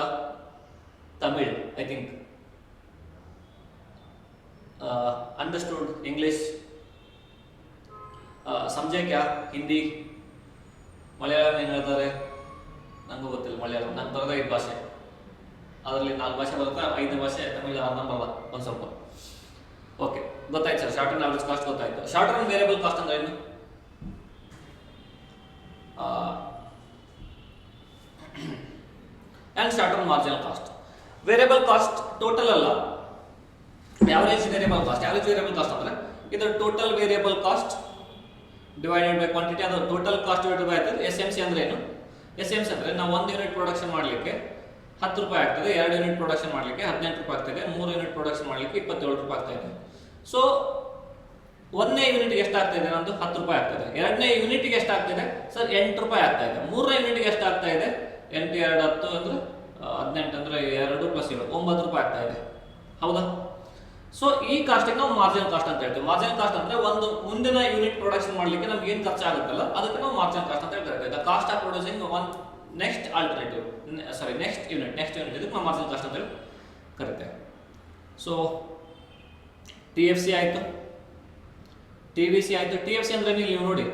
Tamil, I think understood, English ಸಮझे क्या? ಹಿಂದಿ, ಮಲಯಾಳಂ ಏನು ಹೇಳ್ತಾರೆ ನಂಗೂ ಗೊತ್ತಿಲ್ಲ. ಮಲಯಾಳಂ ನಂಗೆ ಬರೋದ 5 ಭಾಷೆ, ಅದರಲ್ಲಿ 4 ಭಾಷೆ ಬರುತ್ತೆ, 5ನೇ ಭಾಷೆ ತಮಿಳು ಬರಲ್ಲ ಒಂದು ಸ್ವಲ್ಪ. ಓಕೆ, ಗೊತ್ತಾಯ್ತು sir. Short run average cost ಗೊತ್ತಾಯ್ತು. ಶಾರ್ಟ್ ರನ್ ವೇರಿಯಬಲ್ ಕಾಸ್ಟ್ ಅಂದ್ರೆ ಏನು? And short run marginal cost. Variable cost total ಅಲ್ಲ, average variable cost. Average variable cost ಅಂದ್ರೆ ಇದು total variable cost divided by quantity. ಅದು ಟೋಟಲ್ ಕಾಸ್ಟ್ ಡಿವೈಡೆಡ್ ಬೈ ಆಗ್ತದೆ. SMC ಅಂದ್ರೆ ಏನು? SMC ಅಂದ್ರೆ ನಾವು 1 ಯೂನಿಟ್ ಪ್ರೊಡಕ್ಷನ್ ಮಾಡಲಿಕ್ಕೆ 10 ರೂಪಾಯಿ ಆಗ್ತದೆ, 2 ಯೂನಿಟ್ ಪ್ರೊಡಕ್ಷನ್ ಮಾಡಲಿಕ್ಕೆ 18 ರೂಪಾಯಿ ಆಗ್ತದೆ, 3 ಯೂನಿಟ್ ಪ್ರೊಡಕ್ಷನ್ ಮಾಡಲಿಕ್ಕೆ 27 ರೂಪಾಯಿ ಆಗ್ತಾ ಇದೆ. ಸೊ 1ನೇ ಯೂನಿಟ್ಗೆ ಎಷ್ಟು ಆಗ್ತಾ ಇದೆ? ನಮ್ಮದು 10 ರೂಪಾಯಿ ಆಗ್ತದೆ. 2ನೇ ಯೂನಿಟ್ಗೆ ಎಷ್ಟು ಆಗ್ತಿದೆ ಸರ್? 8 ರೂಪಾಯಿ ಆಗ್ತಾ ಇದೆ. 3ನೇ ಯೂನಿಟ್ಗೆ ಎಷ್ಟು ಆಗ್ತಾ ಇದೆ? 8 2 10 ಅಂದ್ರೆ 18 ಅಂದ್ರೆ 2 + 7 9 ರೂಪಾಯಿ ಆಗ್ತಾ ಇದೆ. ಹೌದಾ? ಸೊ ಈ ಕಾಸ್ಟಿಗೆ ನಾವು ಮಾರ್ಜಿನಲ್ ಕಾಸ್ಟ್ ಅಂತ ಹೇಳ್ತೀವಿ. ಮಾರ್ಜಿನಲ್ ಕಾಸ್ಟ್ ಅಂದ್ರೆ ಒಂದು ಮುಂದಿನ ಯೂನಿಟ್ ಪ್ರೊಡಕ್ಷನ್ ಮಾಡಲಿಕ್ಕೆ ನಮ್ಗೆ ಏನು ಖರ್ಚಾಗುತ್ತಲ್ಲ ಅದಕ್ಕೆ ನಾವು ಮಾರ್ಜಿನಲ್ ಕಾಸ್ಟ್ ಅಂತ ಹೇಳ್ತೀವಿ. The cost of producing one next alternative, sorry next unit ಇದಕ್ಕೆ ನಾವು ಮಾರ್ಜಿನಲ್ ಕಾಸ್ಟ್ ಅಂತ ಹೇಳಿ ಕರಿತೇವೆ. ಸೊ TFC ಆಯಿತು, TVC ಆಯಿತು. TFC ಅಂದ್ರೆ ನೀವು ನೋಡಿ,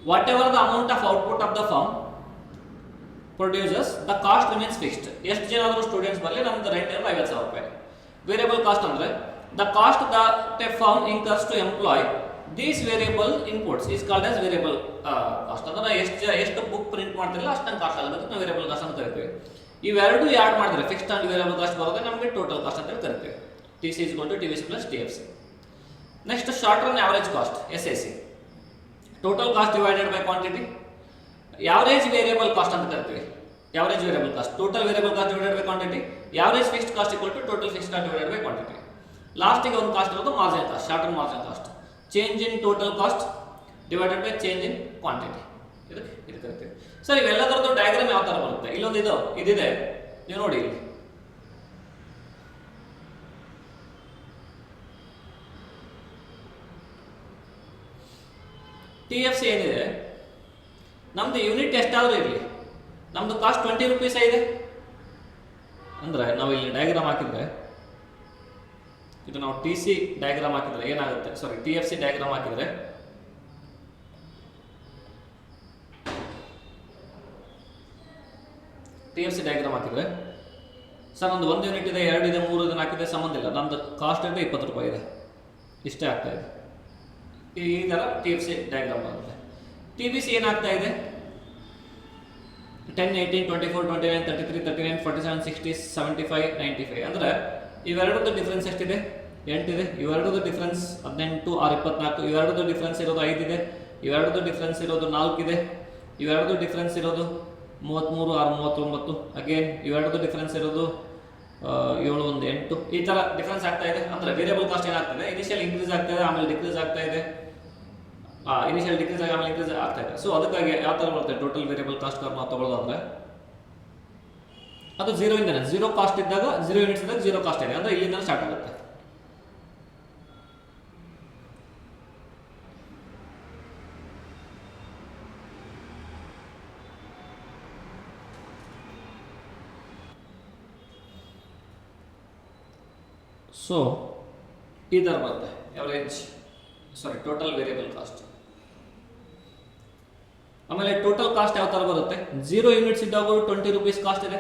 what ever the amount of output of the firm producers the cost remains fixed. ಎಷ್ಟು ಜನ ಆದರೂ ಸ್ಟೂಡೆಂಟ್ಸ್ ಬರಲಿ ನಮ್ದು ರೆಂಟ್ ಇರೋದು 50,000 ರೂಪಾಯಿ. ವೇರಿಯಬಲ್ ಕಾಸ್ಟ್ ಅಂದ್ರೆ the cost that a firm incurs to employ these variable inputs is called as variable cost. ಅಂದ್ರೆ ಎಷ್ಟು ಬುಕ್ ಪ್ರಿಂಟ್ ಮಾಡ್ತಿರಲ್ಲ ಅಷ್ಟೊಂದು ಕಾಸ್ಟ್ ಆಗುತ್ತೆ, ನಾವು ವೇರಿಯಬಲ್ ಕಾಸ್ಟ್ ಅಂತ ಕರಿತೀವಿ. ಇವೆರಡು ಆ್ಯಡ್ ಮಾಡಿದ್ರೆ ಫಿಕ್ಸ್ಡ್ ಅಂಡ್ ವೇರಿಯಬಲ್ ಕಾಸ್ಟ್ ಬರೋದು ನಮಗೆ ಟೋಟಲ್ ಕಾಸ್ಟ್ ಅಂತ ಕರಿತೀವಿ. TC = TVC + TFC. Next short run average cost, SAC. Total cost divided by quantity. Average variable cost ಅಂತ ಕರಿತೀವಿ. Average variable cost, total variable cost divided by quantity. Average fixed cost = total fixed cost divided by quantity. ಲಾಸ್ಟಿಗೆ ಒಂದು cost ಇರೋದು marginal cost, short run marginal cost. Change in total cost divided by change in quantity. ಇದು ಕರಿತೀವಿ. Sir ಇವೆಲ್ಲದರದ್ದು diagram ಯಾವ ಥರ ಬರುತ್ತೆ? ಇಲ್ಲೊಂದು ಇದಿದೆ, ನೀವು ನೋಡಿ. TFC ಏನಿದೆ, ನಮ್ದು ಯೂನಿಟ್ ಎಷ್ಟಾದರೂ ಇರಲಿ, ನಮ್ದು ಕಾಸ್ಟ್ 20 ರೂಪೀಸ್ ಇದೆ ಅಂದರೆ ನಾವು ಇಲ್ಲಿ ಡಯಾಗ್ರಾಮ್ ಹಾಕಿದ್ರೆ, ಇದು ನಾವು TC ಡಯಾಗ್ರಾಮ್ ಹಾಕಿದ್ರೆ ಏನಾಗುತ್ತೆ, ಸಾರಿ TFC ಡಯಾಗ್ರಾಮ್ ಹಾಕಿದ್ರೆ TFC ಡಯಾಗ್ರಾಮ್ ಹಾಕಿದ್ರೆ ಸರ್ ನಮ್ದು 1 ಯೂನಿಟ್ ಇದೆ, 2 ಇದೆ, 3 ಇದೆ, 4 ಇದೆ, ಸಂಬಂಧ ಇಲ್ಲ. ನಮ್ದು ಕಾಸ್ಟ್ ಇದೆ 20 ರೂಪಾಯಿ ಇದೆ, ಇಷ್ಟೇ ಆಗ್ತಾ ಇದೆ. ಈ ಥರ TFC ಡಯಾಗ್ರಾಮ್ ಬರುತ್ತೆ. TVC ಏನಾಗ್ತಾ ಇದೆ? 10, 18, 24, 29, 33, 39, 47, 60, 75, 95 ಅಂದರೆ ಇವೆರಡದ್ದು ಡಿಫ್ರೆನ್ಸ್ ಎಷ್ಟಿದೆ? 8 ಇದೆ. ಇವೆರಡದ್ದು ಡಿಫ್ರೆನ್ಸ್ 18, 6, 24. ಇವೆರಡದ್ದು ಡಿಫ್ರೆನ್ಸ್ ಇರೋದು 5 ಇದೆ. ಇವೆರಡದ್ದು ಡಿಫ್ರೆನ್ಸ್ ಇರೋದು 4 ಇದೆ. ಇವೆರಡದ್ದು ಡಿಫ್ರೆನ್ಸ್ ಇರೋದು 33, 6, 39. ಅಗೇನ್ ಇವೆರಡದ್ದು ಡಿಫ್ರೆನ್ಸ್ ಇರೋದು 7, 1, 8. ಈ ಥರ ಡಿಫ್ರೆನ್ಸ್ ಆಗ್ತಾ ಇದೆ. ಅಂದರೆ ವೇರಿಯಬಲ್ ಕಾಸ್ಟ್ ಏನಾಗ್ತದೆ? ಇನಿಷಿಯಲ್ ಇನ್ಕ್ರೀಸ್ ಆಗ್ತಾ ಇದೆ, ಆಮೇಲೆ ಡಿಕ್ರೀಸ್ ಆಗ್ತಾ ಇದೆ. ಇನಿಷಿಯಲ್ ಡಿಕ್ರೀಸ್ ಆಗಿ ಆಮೇಲೆ ಇನ್ಕ್ರೀಸ್ ಆಗ್ತಾ ಇದೆ. ಸೊ ಅದಕ್ಕಾಗಿ ಯಾವ ಥರ ಬರುತ್ತೆ ಟೋಟಲ್ ವೇರಿಯಬಲ್ ಕಾಸ್ಟ್ ಕರ್ವ್ ನಾವು ತಗೊಳ್ಳೋದಂದ್ರೆ ಅದು 0 ಇಂದನೇ, 0 ಕಾಸ್ಟ್ ಇದ್ದಾಗ 0 ಯೂನಿಟ್ಸ್ ಇದ್ದಾಗ 0 ಕಾಸ್ಟ್ ಇದೆ ಅಂದರೆ ಇಲ್ಲಿಂದ ಸ್ಟಾರ್ಟ್ ಆಗುತ್ತೆ. ಸೊ ಈ ಥರ ಬರುತ್ತೆ. Average total variable cost. ಆಮೇಲೆ ಟೋಟಲ್ ಕಾಸ್ಟ್ ಯಾವ ತರ ಬರುತ್ತೆ, 0 ಯೂನಿಟ್ಸ್ ಇದ್ದಾಗ 20 ರೂಪೀಸ್ ಕಾಸ್ಟ್ ಇದೆ,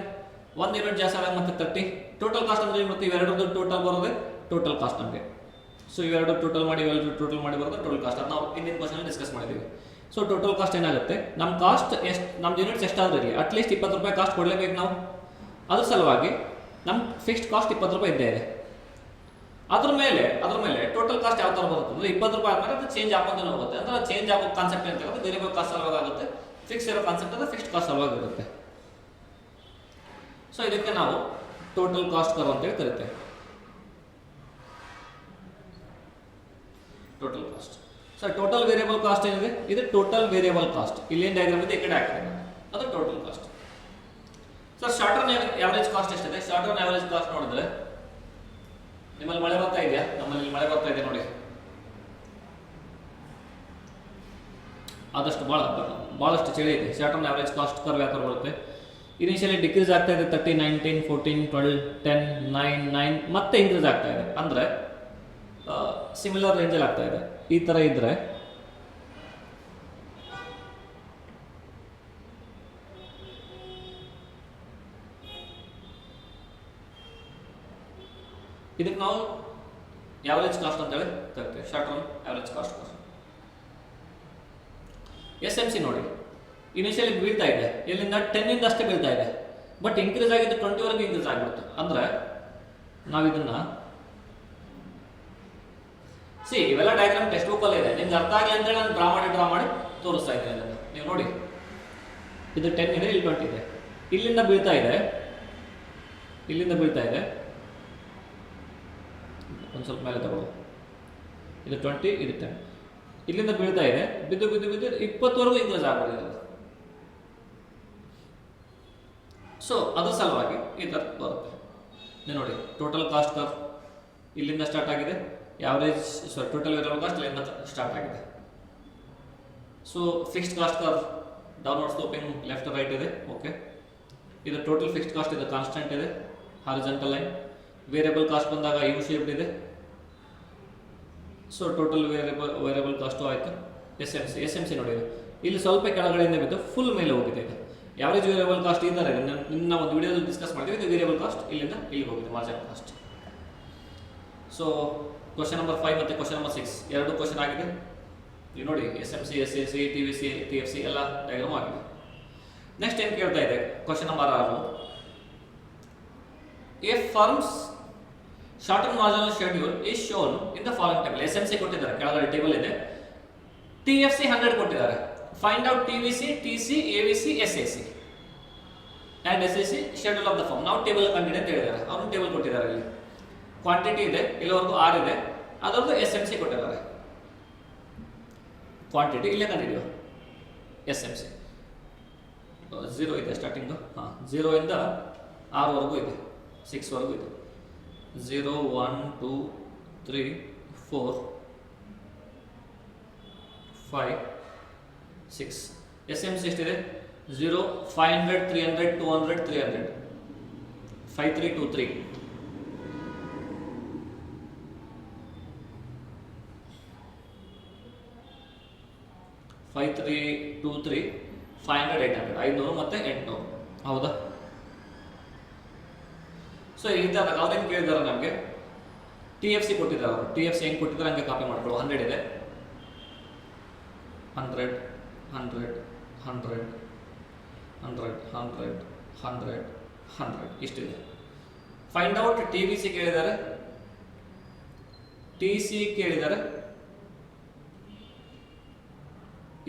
1 ಯೂನಿಟ್ ಜಾಸ್ತಿ ಆದಾಗ ಮತ್ತೆ 30. ಟೋಟಲ್ ಕಾಸ್ಟ್ ಅಂದ್ರೆ ಏನು, ಇವೆರಡರದ್ದು ಟೋಟಲ್ ಬರೋದೆ ಟೋಟಲ್ ಕಾಸ್ಟ್ ನಮಗೆ. ಸೊ ಇವೆರಡು ಟೋಟಲ್ ಮಾಡಿ ಬರೋದು ಟೋಟಲ್ ಕಾಸ್ಟ್. ಅದು ನಾವು ಹಿಂದಿನ ಕ್ವಶನ್ ಡಿಸ್ಕಸ್ ಮಾಡಿದ್ದೀವಿ. ಸೊ ಟೋಟಲ್ ಕಾಸ್ಟ್ ಏನಾಗುತ್ತೆ, ನಮ್ಮ ಕಾಸ್ಟ್ ಎಷ್ಟು, ನಮ್ಮ ಯೂನಿಟ್ಸ್ ಎಷ್ಟಾದ್ರೂ ಇರಲಿ ಅಟ್ಲೀಸ್ಟ್ 20 ರೂಪಾಯಿ ಕಾಸ್ಟ್ ಕೊಡಲೇಬೇಕು ನಾವು. ಅದ್ರ ಸಲುವಾಗಿ ನಮ್ಮ ಫಿಕ್ಸ್ಡ್ ಕಾಸ್ಟ್ 20 ರೂಪಾಯಿ ಇದ್ದೇ ಇದೆ. ಅದ್ರ ಮೇಲೆ ಟೋಟಲ್ ಕಾಸ್ಟ್ ಯಾವ ತರ ಬರುತ್ತೆ ಅಂದ್ರೆ 20 ರೂಪಾಯಿ ಆದ್ಮೇಲೆ ಅದು ಚೇಂಜ್ ಆಗೋದೇ ಹೋಗುತ್ತೆ. ಅಂದ್ರೆ ಚೇಂಜ್ ಆಗೋ ಕಾನ್ಸೆಪ್ಟ್ ಅಂತ ಹೇಳಿದ್ರೆ ವೇರಿಯಬಲ್ ಕಾಸ್ಟ್ ಸಲುವಾಗಿ ಆಗುತ್ತೆ, ಫಿಕ್ಸ್ ಇರೋ ಕಾನ್ಸೆಪ್ಟ್ ಅಂದ್ರೆ ಫಿಕ್ಸ್ಡ್ ಕಾಸ್ಟ್ ಸಲುವಾಗಿ ಇರುತ್ತೆ. ಸೊ ಇದಕ್ಕೆ ನಾವು ಟೋಟಲ್ ಕಾಸ್ಟ್ ಕರ್ವ್ ಅಂತ ಹೇಳಿ ಕರಿತೇವೆ. Total cost. Sir total variable cost ಏನಿದೆ, ಇದು ಟೋಟಲ್ ವೇರಿಯಬಲ್ ಕಾಸ್ಟ್. ಇಲ್ಲೇನು ಡಯಾಗ್ರಾಮ್ ಇದೆ ಈ ಕಡೆ ಹಾಕಿದೆ, ಅದು total cost. Sir short run average cost ಎಷ್ಟಿದೆ, ಶಾರ್ಟ್ ರನ್ ಆವರೇಜ್ ಕಾಸ್ಟ್ ನೋಡಿದ್ರೆ ನಿಮ್ಮಲ್ಲಿ ಮಳೆ ಬರ್ತಾ ಇದೆಯಾ, ನಮ್ಮಲ್ಲಿ ಮಳೆ ಬರ್ತಾ ಇದೆ ನೋಡಿ. ಆದಷ್ಟು ಭಾಳಷ್ಟು ಚಳಿ ಇದೆ. Short run average cost curve ಯಾವ ಥರ ಬರುತ್ತೆ, ಇನಿಷಿಯಲಿ ಡಿಕ್ರೀಸ್ ಆಗ್ತಾ ಇದೆ 30, 19, 14, 12, 10, 9, 9 ಮತ್ತೆ ಇನ್ಕ್ರೀಸ್ ಆಗ್ತಾ ಇದೆ. ಅಂದರೆ ಸಿಮಿಲರ್ ರೇಂಜಲ್ಲಿ ಆಗ್ತಾ ಇದೆ. ಈ ಥರ ಇದ್ರೆ ಇದಕ್ಕೆ ನಾವು ಆವರೇಜ್ ಕಾಸ್ಟ್ ಅಂತ ಹೇಳಿ ತರ್ತೇವೆ, short run average cost. SMC ನೋಡಿ, ಇನಿಷಿಯಲಿ ಬೀಳ್ತಾ ಇದೆ, ಇಲ್ಲಿಂದ 10 ಇಂದ ಅಷ್ಟೇ ಬೀಳ್ತಾ ಇದೆ, ಬಟ್ ಇನ್ಕ್ರೀಸ್ ಆಗಿದ್ದು 20 ವರೆಗೂ ಇನ್ಕ್ರೀಸ್ ಆಗಿಬಿಡುತ್ತೆ. ಅಂದರೆ ನಾವು ಇದನ್ನ ಇವೆಲ್ಲ ಡಯಾಗ್ರಾಮ್ ಟೆಕ್ಸ್ಟ್ ಬುಕ್ ಅಲ್ಲಿ ಇದೆ, ನಿಮ್ಗೆ ಅರ್ಥ ಆಗಲಿ ಅಂತೇಳಿ ನಾನು ಡ್ರಾ ಮಾಡಿ ತೋರಿಸ್ತಾ ಇದ್ದೇನೆ. ಅದನ್ನು ನೀವು ನೋಡಿ, ಇದು 10 ಇದೆ, ಇಲ್ಲಿ 20 ಇದೆ, ಇಲ್ಲಿಂದ ಬೀಳ್ತಾ ಇದೆ, ಒಂದು ಸ್ವಲ್ಪ ಮೇಲೆ ತಗೊಳ್ಳೋದು, ಇದು 20, ಇದು 10, ಇಲ್ಲಿಂದ ಬೀಳ್ತಾ ಇದೆ, ಬಿದ್ದು 20ವರೆಗೂ ಇನ್ಕ್ರೀಸ್ ಆಗ್ಬಿಟ್ಟಿದೆ. ಸೊ ಅದ್ರ ಸಲುವಾಗಿ ಈ ಥರ ಬರುತ್ತೆ. ನೀವು ನೋಡಿ, ಟೋಟಲ್ ಕಾಸ್ಟ್ ಕರ್ವ್ ಇಲ್ಲಿಂದ ಸ್ಟಾರ್ಟ್ ಆಗಿದೆ, ಟೋಟಲ್ ವೇರಿಯಬಲ್ ಕಾಸ್ಟ್ ಇಲ್ಲಿಂದ ಸ್ಟಾರ್ಟ್ ಆಗಿದೆ. So fixed cost curve downward sloping left right ಇದೆ. ಓಕೆ, ಇದು ಟೋಟಲ್ ಫಿಕ್ಸ್ಡ್ ಕಾಸ್ಟ್ ಇದೆ, ಕಾನ್ಸ್ಟೆಂಟ್ ಇದೆ, ಹಾರಿಜಾಂಟಲ್ ಲೈನ್. ವೇರಿಯಬಲ್ ಕಾಸ್ಟ್ ಬಂದಾಗ ಯು ಶೇಪ್ಡ್ ಇದೆ. ಸೊ ಟೋಟಲ್ ವೇರಿಯಬಲ್ ಕಾಸ್ಟು ಆಯಿತು. ಎಸ್ ಎಮ್ ಸಿ ನೋಡಿ, ಇಲ್ಲಿ ಸ್ವಲ್ಪ ಕೆಳಗಡೆಯಿಂದ ಬಿದ್ದು ಫುಲ್ ಮೇಲೆ ಹೋಗಿದೆ. ಇದು ಯಾವರೇಜ್ ವೇರಿಯಬಲ್ ಕಾಸ್ಟ್ ಈ ಥರ ಇದೆ, ನಿನ್ನ ಒಂದು ವಿಡಿಯೋದಲ್ಲಿ ಡಿಸ್ಕಸ್ ಮಾಡಿದ್ವಿ. ಇದು ವೇರಿಯಬಲ್ ಕಾಸ್ಟ್ ಇಲ್ಲಿಂದ ಇಲ್ಲಿಗೆ ಹೋಗಿದೆ, marginal cost. So question number 5 ಮತ್ತು ಕ್ವಶನ್ ನಂಬರ್ 6 ಎರಡು ಕ್ವಶನ್ ಆಗಿದೆ. ನೀವು ನೋಡಿ, SMC, SAC, TVC, TFC ಎಲ್ಲ ಡಯಾಗ್ರಾಮ್ ಆಗಿದೆ. ನೆಕ್ಸ್ಟ್ ಏನು ಕೇಳ್ತಾ ಇದೆ, question number 6, A firms short term marginal schedule is shown in the following table. SMC ಕೊಟ್ಟಿದ್ದಾರೆ, ಕೆಳಗಡೆ ಟೇಬಲ್ ಇದೆ. TFC 100 ಕೊಟ್ಟಿದ್ದಾರೆ. Find out TVC, TC, AVC, SAC and SAC schedule of the firm. ನಾವು table ಕಂಡಿದೆ ಅಂತ ಹೇಳಿದ್ದಾರೆ, ಅವರು ಟೇಬಲ್ ಕೊಟ್ಟಿದ್ದಾರೆ. ಇಲ್ಲಿ ಕ್ವಾಂಟಿಟಿ ಇದೆ, ಇಲ್ಲಿವರೆಗೂ 6 ಇದೆ, ಅದರದ್ದು SMC ಕೊಟ್ಟಿದ್ದಾರೆ. ಕ್ವಾಂಟಿಟಿ ಇಲ್ಲೇ ಕಂಡಿದ್ದೀವಿ, SMC 0 ಇದೆ ಸ್ಟಾರ್ಟಿಂಗು. 0 ಇಂದ 6ವರೆಗೂ ಇದೆ, 6ವರೆಗೂ ಇದೆ. 0, 1, 2, 3, 4, 5, 6. SMC ಎಷ್ಟಿದೆ? 0, 500, 300, 200, 300, 5323. 5323, 500, 800, 500 ಮತ್ತೆ 800. ಹೌದಾ? ಸೊ ಇದ್ದಾರೆ, ಅವ್ರೇನು ಕೇಳಿದ್ದಾರೆ ನಮಗೆ, TFC ಕೊಟ್ಟಿದ್ದಾರೆ. ಅವರು TFC ಹೆಂಗೆ ಕೊಟ್ಟಿದ್ದಾರೆ ಹಂಗೆ ಕಾಪಿ ಮಾಡ್ಕೊಳ್ಳೋ. 100 ಇದೆ, 100, 100, 100, 100, 100, 100, 100 ಇಷ್ಟಿದೆ. ಫೈಂಡ್ ಔಟ್ TVC ಕೇಳಿದ್ದಾರೆ, TC ಕೇಳಿದ್ದಾರೆ,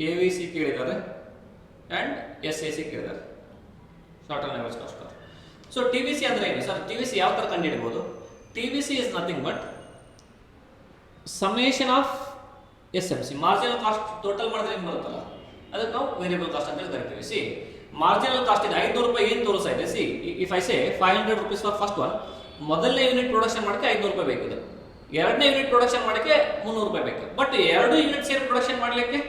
AVC ಕೇಳಿದ್ದಾರೆ ಆ್ಯಂಡ್ SAC ಕೇಳಿದ್ದಾರೆ, short term average cost. So TVC ಅಂದರೆ ಏನು ಸರ್? TVC ಯಾವ ಥರ ಕಂಡುಹಿಡ್ಬೋದು? TVC is nothing but summation of SMC. Marginal cost total ಮಾಡಿದ್ರೆ ಏನು ಬರುತ್ತಲ್ಲ, ಅದಕ್ಕೆ ನಾವು ವೇರಿಯಬಲ್ ಕಾಸ್ಟ್ ಅಂತ ಕರಿತೀವಿ. ಮಾರ್ಜಿನಲ್ ಕಾಸ್ಟ್ ಇದೆ 500 ರೂಪಾಯಿ, ಏನು ತೋರಿಸ್ತಾ ಇದೆ? If I say 500 rupees for first one, ಮೊದಲನೇ ಯೂನಿಟ್ ಪ್ರೊಡಕ್ಷನ್ ಮಾಡೋಕ್ಕೆ 500 ರೂಪಾಯಿ ಬೇಕಿದೆ, ಎರಡನೇ ಯೂನಿಟ್ ಪ್ರೊಡಕ್ಷನ್ ಮಾಡೋಕ್ಕೆ 300 ರೂಪಾಯಿ ಬೇಕು, ಬಟ್ 2 ಯೂನಿಟ್ ಸೇರಿ ಪ್ರೊಡಕ್ಷನ್ ಮಾಡಲಿಕ್ಕೆ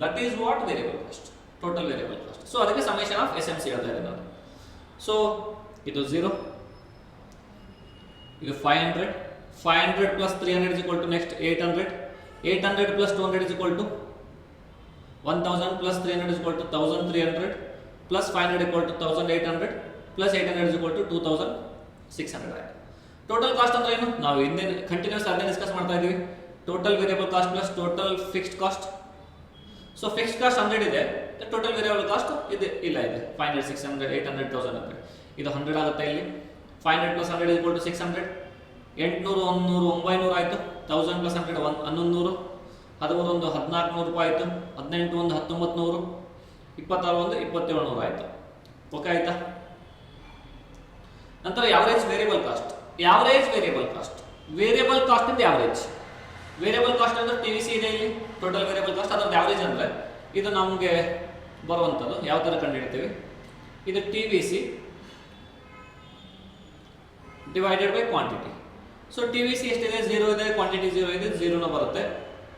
that is what variable cost, total variable cost. So ಅದಕ್ಕೆ ಸಮೇಷನ್ ಆಫ್ SMC ಹೇಳ್ತಾ ಇದೆ ನಾನು. ಸೊ ಇದು 0, ಇದು 500, 500 plus 300 is equal to next 800. 800 plus 200 is equal to 1000 plus 300 is equal to 1300 plus 500 equal to 1800 plus 800 is equal to 2600 ಆಯ್ತು. Total cost ಅಂದ್ರೆ ಏನು? ನಾವು ಹಿಂದೆ ಕಂಟಿನ್ಯೂಸ್ ಅದನ್ನೇ ಡಿಸ್ಕಸ್ ಮಾಡ್ತಾ ಇದೀವಿ. Total variable cost plus total fixed cost. So fixed cost 100 ಇದೆ, total variable cost ಇದೆ ಇಲ್ಲ ಇದೆ 500 600 800 1000 ಅಂತ ಇದು 100 ಆಗುತ್ತೆ ಇಲ್ಲಿ. 500 plus 100 is equal to 600. 800 100 900 ಆಯಿತು. 1000 plus 100 1100. 13 ಒಂದು 1400 ರೂಪಾಯಿ ಆಯಿತು. 18 ಒಂದು 1900. 26 ಒಂದು 2700 ಆಯಿತು. ಓಕೆ ಆಯ್ತಾ? ನಂತರ average variable cost. Average variable cost, variable cost ಇಂದ ಯಾವರೇಜ್. ವೇರಿಯಬಲ್ ಕಾಸ್ಟ್ ಅಂದ್ರೆ ಟಿ ವಿ ಸಿ ಇದೆ ಇಲ್ಲಿ, ಟೋಟಲ್ ವೇರಿಯಬಲ್ ಕಾಸ್ಟ್. ಅದ್ರದ್ದು ಯಾವರೇಜ್ ಅಂದರೆ ಇದು ನಮಗೆ ಬರುವಂಥದ್ದು ಯಾವ ಥರ ಕಂಡುಹಿಡ್ತೀವಿ, ಇದು T V C divided by quantity. So T V C ಎಷ್ಟಿದೆ? 0 ಇದೆ, ಕ್ವಾಂಟಿಟಿ 0 ಇದೆ, 0 ಬರುತ್ತೆ.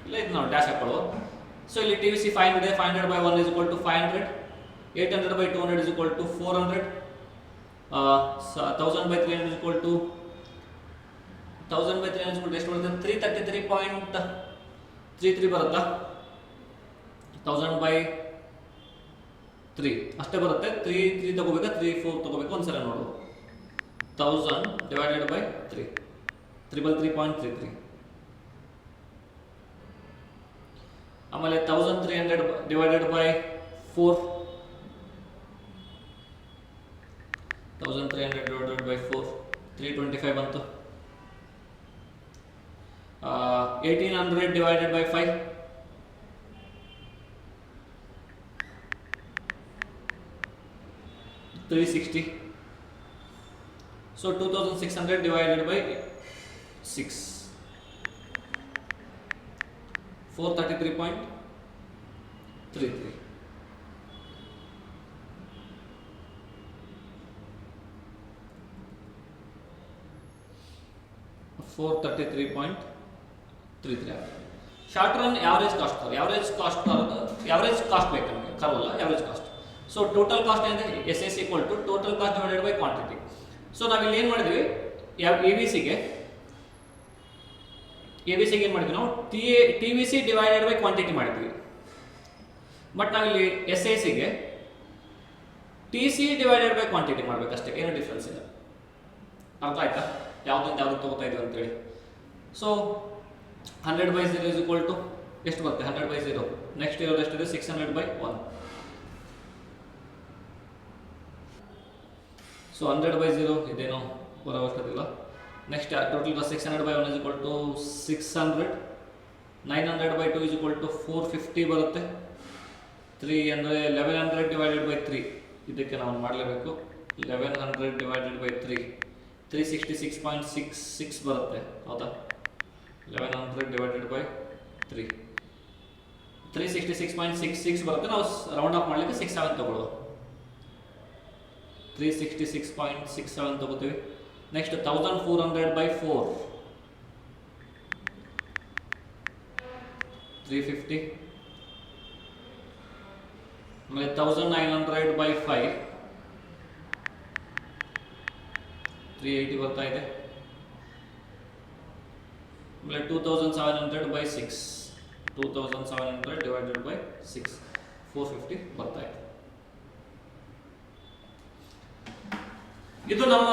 ಇಲ್ಲ ಇದು ನಾವು ಡ್ಯಾಶ್ ಹಾಕೊಳ್ಳುವ. ಸೊ ಇಲ್ಲಿ ಟಿ ವಿ ಸಿ 500 ಇದೆ, 500 by 1 is equal to 500. 800 by 200 is equal to 400. 1000 by 300 is equal to 1000 by 300 is equal to ಎಷ್ಟು ಬರುತ್ತೆ? 333.33 ಬರುತ್ತಾ? 1000 by 3 ಅಷ್ಟೇ ಬರುತ್ತೆ. 3 ತಗೋಬೇಕಾ 3 4 ತಗೋಬೇಕು? ಒಂದ್ಸಲ ನೋಡು. 1000 divided by 3 333.33. ಆಮೇಲೆ 1300 divided by 4 1300 divided by 4 325 ಬಂತು. 1800 divided by 5 360. So 2600 divided by 6 433.33. Short run average cost curve. Average cost ಬೇಕು ನಮಗೆ, ಕರ್ವ್ ಅಲ್ಲ, average cost. So total cost ಏನಿದೆ? S S equal to total cost divided by quantity. So ನಾವಿಲ್ಲಿ ಏನು ಮಾಡಿದ್ವಿ? A B ಸಿಗೆ ಏನು ಮಾಡಿದ್ವಿ ನಾವು? T V C divided by quantity ಮಾಡಿದ್ವಿ. ಬಟ್ ನಾವಿಲ್ಲಿ ಎಸ್ ಎ ಸಿಗೆ T C divided by quantity ಮಾಡಬೇಕಷ್ಟೇ, ಏನೂ ಡಿಫ್ರೆನ್ಸ್ ಇಲ್ಲ. ಅರ್ಥ ಆಯ್ತಾ ಯಾವುದೊಂದು ಯಾವ್ದು ತೊಗೋತಾ ಇದ್ವಿ ಅಂತೇಳಿ? So 100 by 0 is equal to ಎಷ್ಟು ಬರುತ್ತೆ? 100 by 0. ನೆಕ್ಸ್ಟ್ ಇರೋದು ಎಷ್ಟಿದೆ? 600 by 1. ಸೊ 100 by 0 ಇದೇನೋ ಬರೋವಷ್ಟಿಲ್ಲ. Next total cost 600 by 1 is equal to 600. 900 by 2 is equal to 450 ಬರುತ್ತೆ. 3 ಅಂದರೆ 1100 divided by 3. ಇದಕ್ಕೆ ನಾವು ಮಾಡಲೇಬೇಕು. 1100 divided by 3 366.66 ಬರುತ್ತೆ. ಹೌದಾ? 1100 divided by 3 366.66 ಬರುತ್ತೆ. ನಾವು ರೌಂಡ್ ಆಫ್ ಮಾಡಲಿಕ್ಕೆ 67 ತಗೊಳ್ಳುವ. 366.67 ತಗೋತೀವಿ. Next 1400 by 4 350. ಆಮೇಲೆ 1900 by 5 380 ಬರ್ತಾ ಇದೆ. ಆಮೇಲೆ 2700 by 6 2700 divided by 6 450 ಬರ್ತಾ ಇದೆ. ಇದು ನಮ್ಮ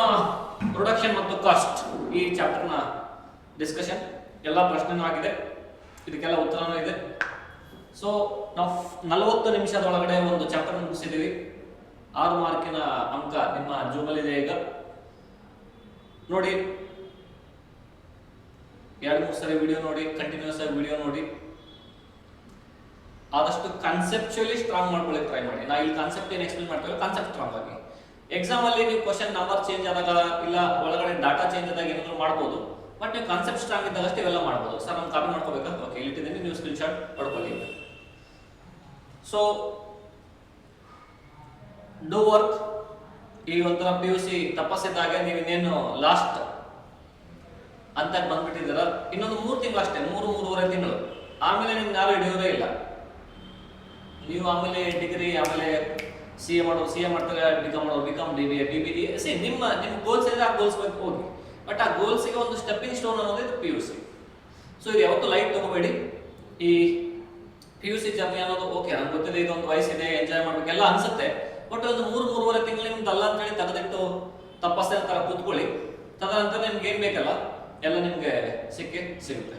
ಪ್ರೊಡಕ್ಷನ್ ಮತ್ತು ಕಾಸ್ಟ್ ಈ ಚಾಪ್ಟರ್ನ ಡಿಸ್ಕಷನ್. ಎಲ್ಲ ಪ್ರಶ್ನೆನೂ ಆಗಿದೆ, ಇದಕ್ಕೆಲ್ಲ ಉತ್ತರನೂ ಇದೆ. ಸೊ ನಾವು 40 ನಿಮಿಷದೊಳಗಡೆ ಒಂದು ಚಾಪ್ಟರ್ ಮುಗಿಸಿದ್ದೀವಿ. 6 ಮಾರ್ಕಿನ ಅಂಕ ನಿಮ್ಮ ಜೂಬಲ್ಲಿದೆ. ಈಗ ನೋಡಿ, 2-3 ಸರಿ ವಿಡಿಯೋ ನೋಡಿ, ಕಂಟಿನ್ಯೂಸ್ ಆಗಿ ವಿಡಿಯೋ ನೋಡಿ. ಆದಷ್ಟು ಕಾನ್ಸೆಪ್ಚುಯಲಿ ಸ್ಟ್ರಾಂಗ್ ಮಾಡ್ಕೊಳ್ಳಿಕ್ಕೆ ಟ್ರೈ ಮಾಡಿ. ನಾ ಇಲ್ಲಿ ಕಾನ್ಸೆಪ್ಟ್ ಏನು ಎಕ್ಸ್ಪ್ಲೇನ್ ಮಾಡ್ತೇವೆ, ಕಾನ್ಸೆಪ್ಟ್ ಸ್ಟ್ರಾಂಗ್ ಆಗಿ. ಎಕ್ಸಾಮ್ ಅಲ್ಲಿ ನೀವು ಕ್ವಶನ್ ನಂಬರ್ ಚೇಂಜ್ ಆದಾಗ ಇಲ್ಲ ಒಳಗಡೆ ಡಾಟಾ ಚೇಂಜ್ ಆದಾಗ ಏನಾದರೂ ಮಾಡ್ಬೋದು. ಬಟ್ ನೀವು ಕಾನ್ಸೆಪ್ಟ್ ಸ್ಟ್ರಾಂಗ್ ಇದ್ದಾಗ ಅಷ್ಟೇ ಇವೆಲ್ಲ ಮಾಡ್ಬೋದು. ಸರ್ ನಾನು ಕಾಪಿ ಮಾಡ್ಕೋಬೇಕಾ? ಓಕೆ, ಇಲ್ಲಿಟ್ಟಿದ್ದೀನಿ, ನೀವು ಸ್ಕ್ರೀನ್ ಶಾಟ್ ಪಡ್ಕೊಳ್ಳಿ. So do work. ಈ ಒಂಥರ PUC ತಪ್ಪಿಸಿದಾಗ ನೀವು ಇನ್ನೇನು ಲಾಸ್ಟ್ ಅಂತ ಬಂದ್ಬಿಟ್ಟಿದ್ದೀರ. ಇನ್ನೊಂದು 3 ತಿಂಗಳು ಅಷ್ಟೇ, 3-3.5 ತಿಂಗಳು. ಆಮೇಲೆ ನಿಮ್ಗೆ ಯಾರು ಹಿಡಿಯೋರೇ ಇಲ್ಲ. ನೀವು ಆಮೇಲೆ ಡಿಗ್ರಿ, ಆಮೇಲೆ CA ಮಾಡೋರು CA ಮಾಡ್ತಾರೆ, BCom ಮಾಡೋರು BCom, BBA BBA. ನಿಮ್ಮ ಗೋಲ್ಸ್ ಏನಿದೆ ಆ ಗೋಲ್ಸ್ ಬೇಕು ಹೋಗಿ. ಬಟ್ ಆ ಗೋಲ್ಸಿಗೆ ಒಂದು ಸ್ಟೆಪ್ಪಿಂಗ್ ಸ್ಟೋನ್ ಅನ್ನೋದು ಇದು ಪಿ ಯು ಸಿ. ಸೊ ಇದು ಯಾವತ್ತೂ ಲೈಟ್ ತಗೋಬೇಡಿ. ಈ ಪಿ ಯು ಸಿ ಜರ್ನಿ ಅನ್ನೋದು ಓಕೆ, ನಂಗೆ ಗೊತ್ತಿದೆ ಇದೊಂದು ವಯಸ್ಸಿದೆ, ಎಂಜಾಯ್ ಮಾಡ್ಬೇಕೆಲ್ಲ ಅನ್ಸುತ್ತೆ. ಬಟ್ ಒಂದು 3-3.5 ತಿಂಗಳು ನಿಮ್ದು ಅಲ್ಲ ಅಂತೇಳಿ ತೆಗೆದಿಟ್ಟು ತಪ್ಪಸ್ತೆ ತರ ಕೂತ್ಕೊಳ್ಳಿ. ತದನಂತರ ನಿಮ್ಗೆ ಏನ್ ಬೇಕಲ್ಲ ಎಲ್ಲ ನಿಮ್ಗೆ ಸಿಗುತ್ತೆ.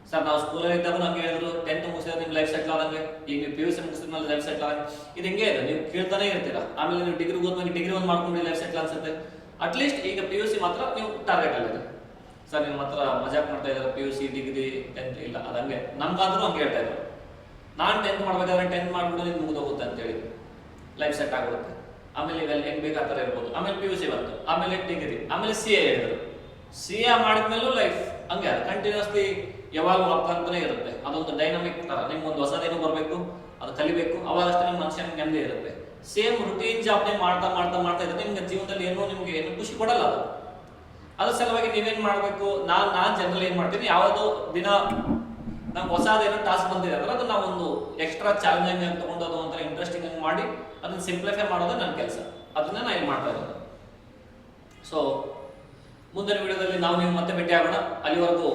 ಸರ್ ನಾವು ಸ್ಕೂಲಲ್ಲಿ ಇದ್ದಾಗ ನಂಗೆ ಹೇಳಿದ್ರು 10th ಮುಗಿಸಿದ್ರೆ ನಿಮ್ಮ ಲೈಫ್ ಸೆಟ್ಲ್ ಆದಂಗೆ, ಈಗ ನೀವು ಪಿ ಯು ಸಿ ಮುಗಿಸಿದ್ಮೇಲೆ ಲೈಫ್ ಸೆಟ್ಲ್ ಆದಂಗೆ. ಇದು ಹಿಂಗೆ ಇದೆ, ನೀವು ಕೇಳ್ತಾನೆ ಇರ್ತೀರಾ. ಆಮೇಲೆ ನೀವು ಡಿಗ್ರಿ ಓದ್ಮೇಲೆ ಡಿಗ್ರಿ ಒಂದು ಮಾಡ್ಕೊಂಡು ಲೈಫ್ ಸೆಟ್ಲ್ ಅನ್ಸುತ್ತೆ. ಅಟ್ಲೀಸ್ಟ್ ಈಗ ಪಿ ಯು ಸಿ ಮಾತ್ರ ನೀವು ಟಾರ್ಗೆಟ್ ಅಲ್ಲಿದೆ. ಸರ್ ನಿಮ್ಮ ಹತ್ರ ಮಜಾಕ್ ಮಾಡ್ತಾ ಇದ್ದಾರೆ, P U C degree 10th ಇಲ್ಲ, ಅದಂಗೆ ನಮ್ಗಾದ್ರೂ ಹಂಗೆ ಹೇಳ್ತಾ ಇದ್ರು. ನಾನು 10th ಮಾಡ್ಬೇಕಾದ್ರೆ 10th ಮಾಡ್ಬಿಟ್ಟು ನಿಮ್ಗೆ ಮುಗಿದೋಗುತ್ತೆ ಅಂತೇಳಿ ಲೈಫ್ ಸೆಟ್ ಆಗಿಬಿಡುತ್ತೆ. ಆಮೇಲೆ ಇವೆಲ್ಲ ಹೆಂಗ್ ಬೇಕು ಆ ಥರ ಇರ್ಬೋದು. ಆಮೇಲೆ ಪಿ ಯು ಸಿ ಬಂತು, ಆಮೇಲೆ ಡಿಗ್ರಿ, ಆಮೇಲೆ ಸಿ ಎ ಹೇಳಿದ್ರು. ಸಿ ಎ ಮಾಡಿದ್ಮೇಲೂ ಲೈಫ್ ಹಂಗೆ ಕಂಟಿನ್ಯೂಸ್ಲಿ ಯಾವಾಗಲೂ ಆಗ್ತಾನೆ ಇರುತ್ತೆ. ಅದೊಂದು ಡೈನಾಮಿಕ್ ತರ, ನಿಮ್ಗೊಂದು ಹೊಸದೇನೋ ಬರಬೇಕು, ಅದು ಕಲಿಬೇಕು, ಅವಾಗಷ್ಟೇ ನಿಮ್ಮ ಮನುಷ್ಯನಿಗೆ ನೆಮ್ಮದಿ ಇರುತ್ತೆ. ಸೇಮ್ ರುಟೀನ್ ಜಾಬ್ನೇ ಮಾಡ್ತಾ ಮಾಡ್ತಾ ಮಾಡ್ತಾ ಇದ್ರೆ ನಿಮ್ಗೆ ಜೀವನದಲ್ಲಿ ನಿಮ್ಗೆ ಏನು ಖುಷಿ ಕೊಡಲ್ಲ ಅದು. ಅದ್ರ ಸಲುವಾಗಿ ನೀವೇನ್ ಮಾಡ್ಬೇಕು, ನಾನು ಜನರಲ್ ಏನ್ ಮಾಡ್ತೀನಿ, ಯಾವುದೋ ದಿನ ನಮ್ಗೆ ಹೊಸದೇನೋ ಟಾಸ್ಕ್ ಬಂದಿದೆ ಅಂದ್ರೆ ಅದು ನಾವೊಂದು ಎಕ್ಸ್ಟ್ರಾ ಚಾಲೆಂಜಿಂಗ್ ಆಗಿ ತಗೊಂಡು ಅದು ಒಂಥರ ಇಂಟ್ರೆಸ್ಟಿಂಗ್ ಆಗಿ ಮಾಡಿ ಅದನ್ನ ಸಿಂಪ್ಲಿಫೈ ಮಾಡೋದು ನನ್ನ ಕೆಲಸ. ಅದನ್ನ ನಾನು ಇಲ್ಲಿ ಮಾಡ್ತಾ ಇರೋದು. ಸೊ ಮುಂದಿನ ವಿಡಿಯೋದಲ್ಲಿ ನೀವು ಮತ್ತೆ ಭೇಟಿ ಆಗೋಣ. ಅಲ್ಲಿವರೆಗೂ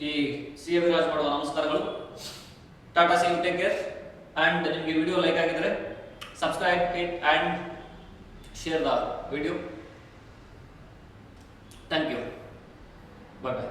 ಈ ಸಿ ಎ ವಿರಾಜ್ ಮಾಡುವ ನಮಸ್ಕಾರಗಳು. Tata, see you, take care. And ನಿಮಗೆ ವಿಡಿಯೋ ಲೈಕ್ ಆಗಿದ್ರೆ subscribe, hit and share the video. Thank you. Bye bye.